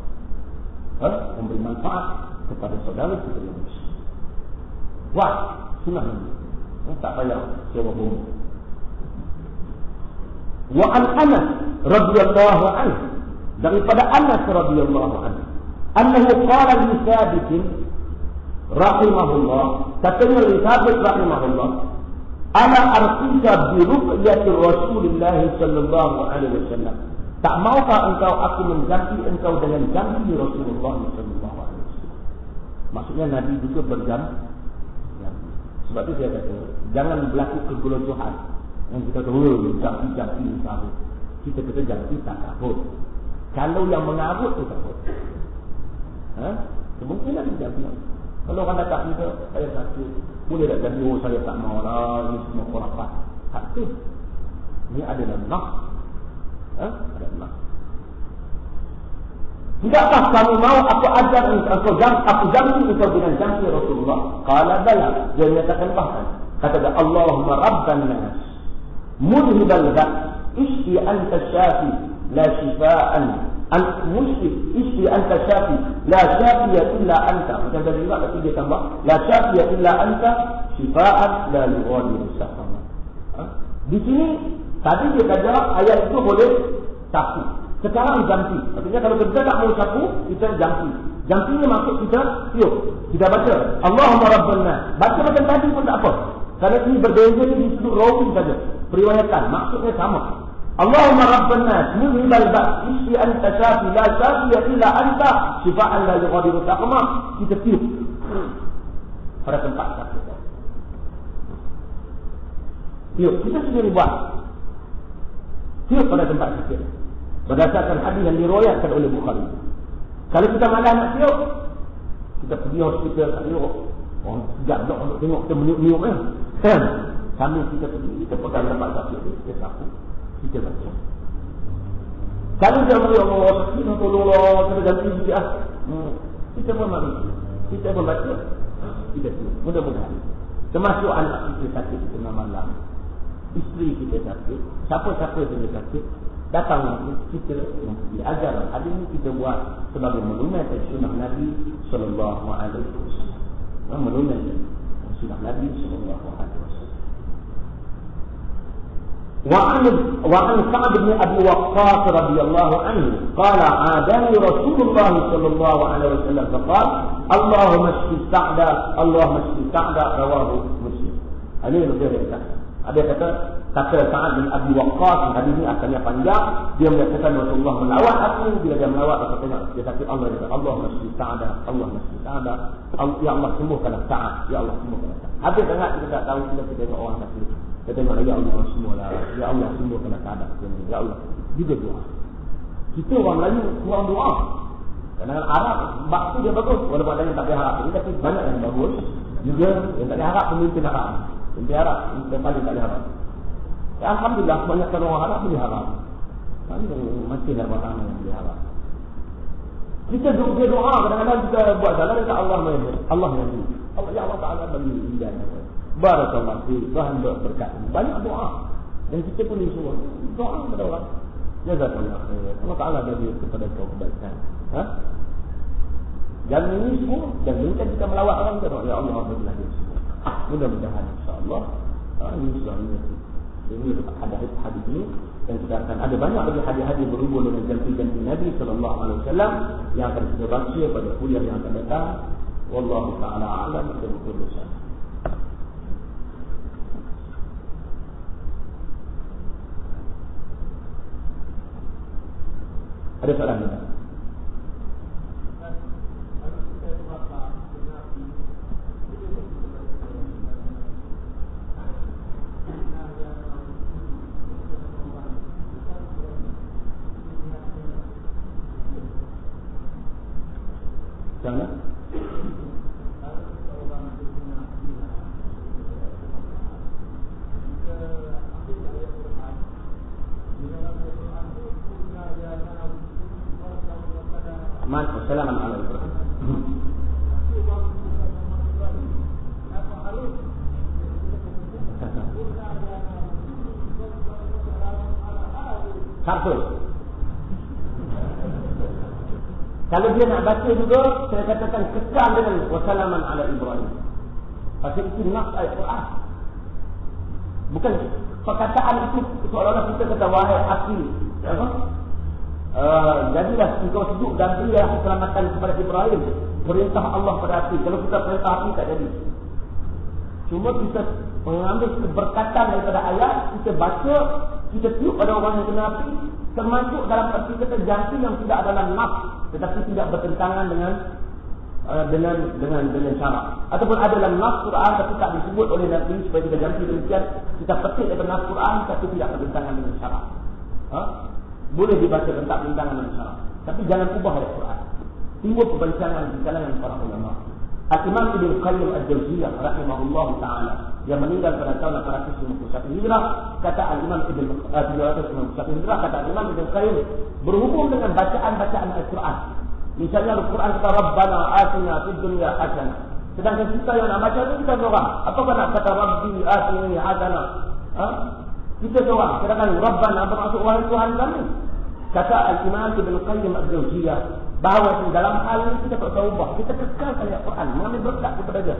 Memberi manfaat kepada saudara kita yang Muslim. Wah, sunnah Nabi. Tak payah sewa bumi. Wa an Anas radhiyallahu anhu, daripada Anas radhiyallahu anhu, annahu qala li Thabit rahimahullah, katanya li Thabit rahimahullah, ala arqika bi ru'yati Rasulullah sallallahu alaihi wasallam. Tak maukah engkau aku menjanji engkau dengan janji Rasulullah sallallahu alaihi wasallam? Maksudnya Nabi juga berjanji. Sebab itu saya kata, jangan berlaku kegelojohan. Yang kita tahu, janji mengarut. Kita kata janji tak takut. Kalau yang mengarut tu takut. Kemungkinan dia janji. Kalau orang datang kita, saya sakit. Boleh tak janji, oh saya tak mahu lah, ini semua khurafat. Tak tu. Ini adalah nak. Ada nak. Tidakkah kamu mau aku ajar aku jampi engkau dengan jampi Rasulullah? Qala bala. Dia menyatakan bahkan. Kata dia, Allahumma rabban nas. Mudhibal ba'as. Ishfi anta syafi. La shifa'an. Ishfi anta syafi. La syafiya illa anta. Macam tadi juga tapi dia tambah. La syafiya illa anta. Shifa'an la yughadiru saqama. Di sini, tadi dia kata ayat itu boleh sapu. Sekarang jampi. Artinya kalau kita tak mau sapu, kita jampi. Jampinya maksud kita tiup. Kita baca Allahumma rabban nas. Baca macam tadi pun tak apa. Kerana ini berbeza di sudut rawi saja. Periwayatan maksudnya sama. Allahumma rabban nas mudhibal ba's ishfi anta syafi la syafiya illa anta shifaan la yughadiru saqama. Kita tiup pada tempat sakit. Tiup. Kita sendiri buat. Tiup pada tempat sakit. Berdasarkan hadis yang diriwayatkan oleh Bukhari. Kalau kita malas nak tiup, kita pergi hospital tak tiup. Orang sejak nak untuk tengok kita meniup-niup kan. Sambil kita pergi, kita pegang tempat sakit ni, kita sapu, kita baca. Kalau dia beri Allah, kita tolonglah, kita ganti sikit kita pun mari. Kita pun baca, kita tiup. Mudah-mudahan. Termasuk anak kita sakit di tengah malam. Isteri kita sakit. Siapa-siapa yang sakit. Datang kita diajar. Hari ini kita buat sebagai monumen sunnah Nabi sallallahu alaihi wasallam. Monumen sunnah Nabi sallallahu alaihi wasallam. Wa an Sa'd bin Abi Waqqas radhiyallahu anhu qala adani Rasulullah sallallahu alaihi wasallam faqala Allahumma shfi Sa'da Allahumma shfi Sa'da rawahu Muslim. Ini lebih dekat. Ada kata Sa'ad bin Abi Waqqas, hadis ini asalnya panjang. Dia menyatakan Rasulullah melawat aku. Bila dia melawat, aku tengok dia kata Allah mesti Sa'ada, Allah mesti Sa'ada. Ya Allah sembuhkanlah Sa'ad, ya Allah sembuhkanlah Sa'ad. Habis sangat kita tak tahu kita tengok orang sakit. Kita tengok ya Allah sembuhlah, ya Allah sembuhkanlah Sa'ad. Ya Allah. Juga doa. Kita orang Melayu kurang doa. Kadang-kadang Arab bab tu dia bagus, walaupun ada yang tak berharap. Tapi banyak yang bagus. Juga yang tak berharap pemimpin Arab. Pemimpin Arab yang paling tak berharap. Ya, alhamdulillah banyak orang Arab boleh harap. Masih ada orang yang boleh harap. Kita doa kadang-kadang kita buat salah dan Allah mengampuni. Allah mengampuni. Allah ya Allah Taala bagi hidayah. Barakallahu fi Tuhan berkat. Banyak doa. Dan kita pun disuruh doa kepada orang. Jazakallahu khair. Allah Taala bagi kepada kau kebaikan. Jangan ini semua dan minta kita melawat orang kita. Ya Allah berilah dia semua. Mudah-mudahan insya-Allah ini soalnya. Ini hadis ini dan kita akan ada banyak lagi hadis-hadis berhubung dengan janji-janji Nabi sallallahu alaihi wasallam yang akan kita baca pada kuliah yang akan datang. Wallahu taala a'lam bishawab. Ada soalan tak? Jangan. Assalamualaikum. Satu. Kalau dia nak baca juga, saya katakan kekal dengan wassalaman ala Ibrahim. Pasal itu nafs ayat Quran. Bukan perkataan itu seolah-olah kita kata wahai akhi. Apa? Jadilah engkau sejuk dan berilah keselamatan kepada Ibrahim. Perintah Allah pada hati. Kalau kita perintah hati tak jadi. Cuma kita mengambil keberkatan daripada ayat, kita baca, kita tiup pada orang yang kena api, termasuk dalam arti kata janji yang tidak dalam nafs, tetapi tidak bertentangan dengan syarak. Ataupun ada dalam nafs Quran tapi tak disebut oleh Nabi supaya kita janji demikian, kita petik daripada nafs Quran tapi tidak bertentangan dengan syarak. Boleh dibaca tentang bertentangan dengan syarak. Tapi jangan ubah ayat Quran. Timbul perbincangan di kalangan para ulama. Al-Imam Ibn Qayyim Al-Jawziyah rahimahullah ta'ala yang meninggal pada tahun 851 Hijrah, kata Al-Imam Ibn Hijrah, kata Al-Imam Ibn Qayyim, berhubung dengan bacaan-bacaan Al-Quran Misalnya Al-Quran kata Rabbana atina fid dunya hasanah. Sedangkan kita yang nak baca itu kita seorang. Apakah nak kata Rabbi atini hasanah? Kita seorang. Sedangkan Rabbana bermaksud wahai Tuhan kami. Kata Al-Imam Ibn Qayyim Al-Jawziyah bahawa dalam hal ini kita tak taubah. Kita kekalkan ayat Quran. Mengambil berkat kepada dia.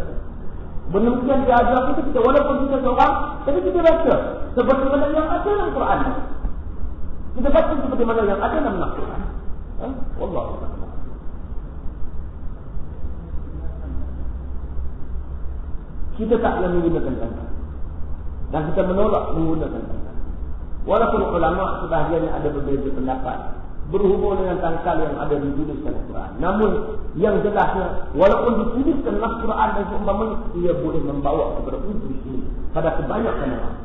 Demikian dia ajar kita walaupun kita seorang, tapi kita baca seperti mana yang ada dalam Quran. Kita baca seperti mana yang ada dalam Al-Quran. Wallahu a'lam. Kita tak boleh menggunakan kata. Dan kita menolak menggunakan kata. Walaupun ulama sebahagiannya ada berbeza pendapat berhubung dengan tangkal yang ada dituliskan Al-Quran. Namun yang jelasnya, walaupun dituliskan Al-Quran dan seumpamanya, ia boleh membawa kepada uji ini pada kebanyakan orang.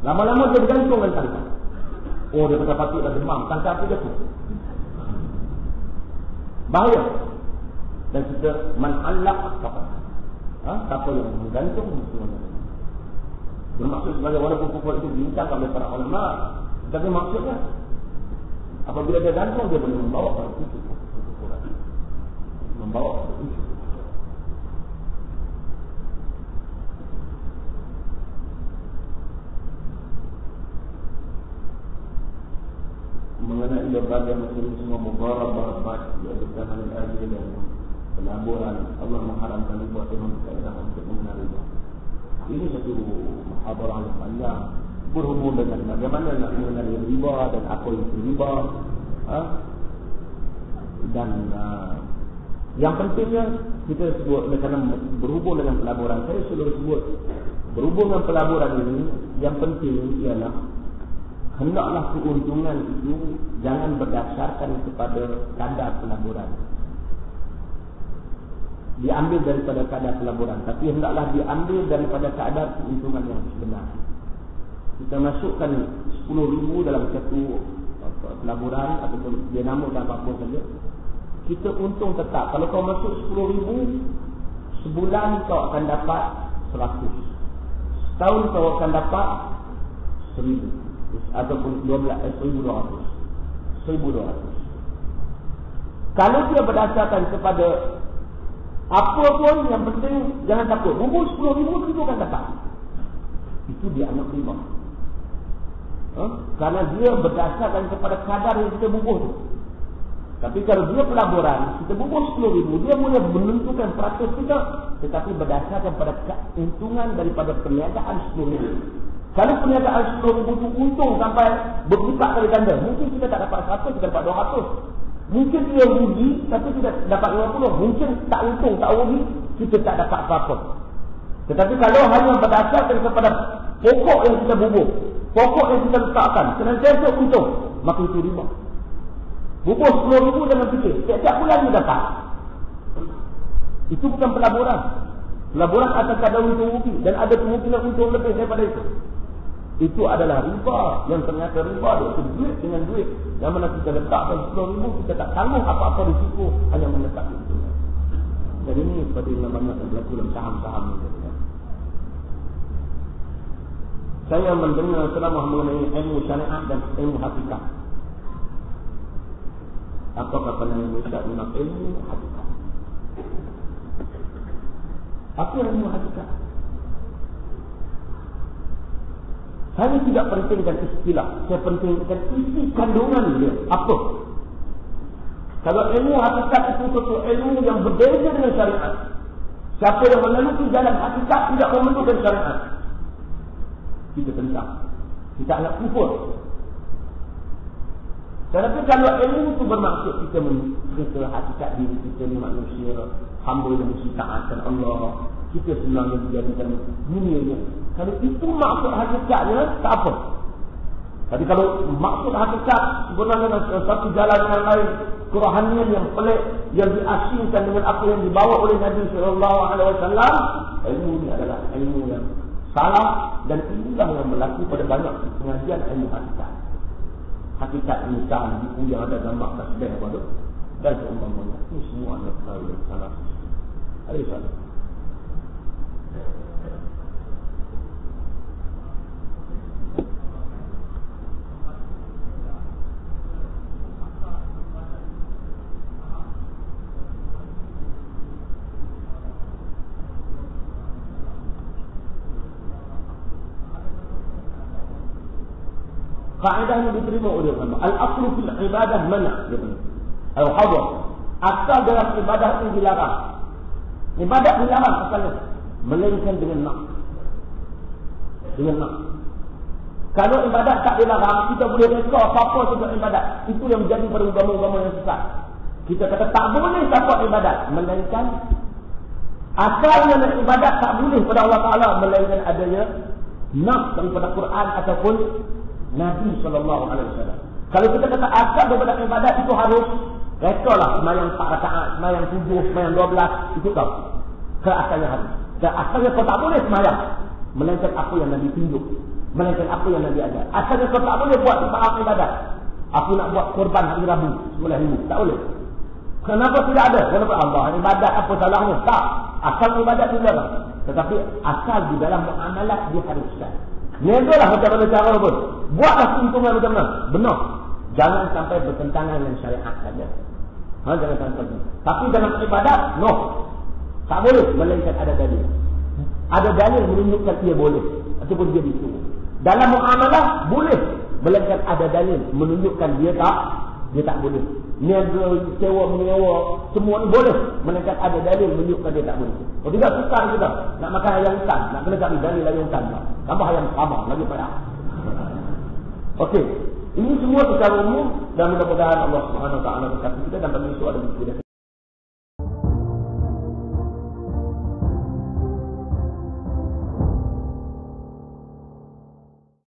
Lama-lama dia bergantung dengan tangkal. Oh, dia kata patut dah demam, tangkal tu jatuh. Bahaya. Dan kita man'allak kapal. Kapal yang menggantung semuanya. Bermaksud sebagai walaupun pukul itu bincang oleh para ulama, tapi maksudnya apabila dia gantung, dia boleh membawa pada uji. Membawa pada uji. Mengenai berbagai macam semua mubarabah diadakan oleh ahli dan pelaburan, Allah mengharamkan riba dengan kaedah untuk mengenal riba. Ini satu muhadarah yang panjang berhubung dengan bagaimana nak mengenali riba dan apa itu riba. Dan yang pentingnya kita sebut kerana berhubung dengan pelaburan. Saya selalu sebut berhubung dengan pelaburan ini, yang penting ialah hendaklah keuntungan itu jangan berdasarkan kepada kadar pelaburan. Diambil daripada kadar pelaburan, tapi hendaklah diambil daripada kadar keuntungan yang sebenar. Kita masukkan 10,000 dalam satu pelaburan ataupun dia namakan apa-apa saja, kita untung tetap. Kalau kau masuk 10,000, sebulan kau akan dapat 100. Setahun kau akan dapat 1,000 ataupun 1,200. 1,200. Kalau dia berdasarkan kepada apa pun, yang penting jangan takut. Bubur 10,000 itu akan dapat. Itu dia anak riba. Karena dia berdasarkan kepada kadar yang kita bubur tu. Tapi kalau dia pelaburan, kita bubur 10,000, dia boleh menentukan peratus kita, tetapi berdasarkan pada keuntungan daripada perniagaan 10,000. Kalau perniagaan 10,000 itu untung sampai berlipat kali ganda, mungkin kita tak dapat 100, kita dapat 200. Mungkin dia rugi, tapi tidak dapat 50. Mungkin tak untung, tak rugi, kita tak dapat apa-apa. Tetapi kalau hanya berdasarkan kepada pokok yang kita bubur, pokok yang kita letakkan, senantiasa untung, maka itu riba. Bubur 10,000 jangan fikir, setiap bulan dia dapat. Itu bukan pelaburan. Pelaburan atas kadar untung rugi, dan ada kemungkinan untung lebih daripada itu. Itu adalah riba, yang ternyata riba itu duit dengan duit. Yang mana kita letakkan 10,000, kita tak tanggung apa-apa risiko, hanya menetap itu. Jadi ini seperti yang banyak yang berlaku dalam saham-saham ini. Saya mendengar ceramah mengenai ilmu syariat dan ilmu hakikat. Apakah pandangan Ustaz tentang ilmu hakikat? Apa ilmu hakikat? Saya tidak pentingkan istilah, saya pentingkan isi kandungan dia. Apa? Kalau ilmu hakikat itu satu ilmu yang berbeza dengan syariat. Siapa yang melalui jalan hakikat tidak memerlukan syariat, kita tentang. Kita anggap kufur. Tetapi kalau ilmu itu bermaksud kita mencerita hakikat diri kita ni manusia hamba yang mesti taatkan Allah, kita sebenarnya dijadikan dunia ni. Kalau itu maksud hakikatnya, tak apa. Tapi kalau maksud hakikat sebenarnya satu jalan yang lain, kerohanian yang pelik, yang diasingkan dengan apa yang dibawa oleh Nabi SAW, ilmu ini adalah ilmu yang salah, dan inilah yang berlaku pada banyak pengajian ilmu hakikat. Hakikat insan, buku yang ada gambar tasbih pada, dan seumpamanya. Ini semua adalah perkara yang salah. Ada salah. Kaedah ini diterima oleh ulama. Al-aslu fil ibadah mana? Al-hadar. Asal dalam ibadah ini dilarang. Ibadah dilarang asalnya. Melainkan dengan nak. Dengan nak. Kalau ibadat tak dilarang, kita boleh reka apa-apa juga ibadat. Itu yang menjadi pada agama-agama yang sesat. Kita kata tak boleh apa ibadat. Melainkan asalnya ibadat tak boleh pada Allah Ta'ala. Melainkan adanya nak daripada Quran ataupun Nabi SAW. Kalau kita kata asal daripada ibadat itu harus reka lah. Semayang 4 rakaat, semayang 7, semayang 12. Itu kau. Asalnya harus. Dan asalnya kau tak boleh semayang. Melainkan apa yang Nabi tunjuk. Melainkan apa yang Nabi ajar. Asalnya kau tak boleh buat ibadat. Aku nak buat korban hari Rabu sembelih ini. Tak boleh. Kenapa tidak ada? Kenapa Allah ibadat apa salahnya? Tak. Asal ibadat tidak lah. Tetapi asal di dalam muamalah diharuskan. Niagalah macam mana cara pun. Buatlah keuntungan macam mana. Benar. Jangan sampai bertentangan dengan syariat saja. Jangan sampai. Tapi dalam ibadat, no. Tak boleh. Melainkan ada dalil. Ada dalil menunjukkan dia boleh. Ataupun dia disuruh. Dalam muamalah boleh, melainkan ada dalil menunjukkan dia tak boleh. Niaga, sewa, menyewa, semua ni boleh, melainkan ada dalil menunjukkan dia tak boleh. Kalau tidak susah kita nak makan ayam hutan, nak kena cari dalil ayam hutan. Tambah ayam sama lagi payah. Okey, ini semua secara umum dan mudah-mudahan Allah Subhanahu Wa Taala berkati kita dan bagi itu ada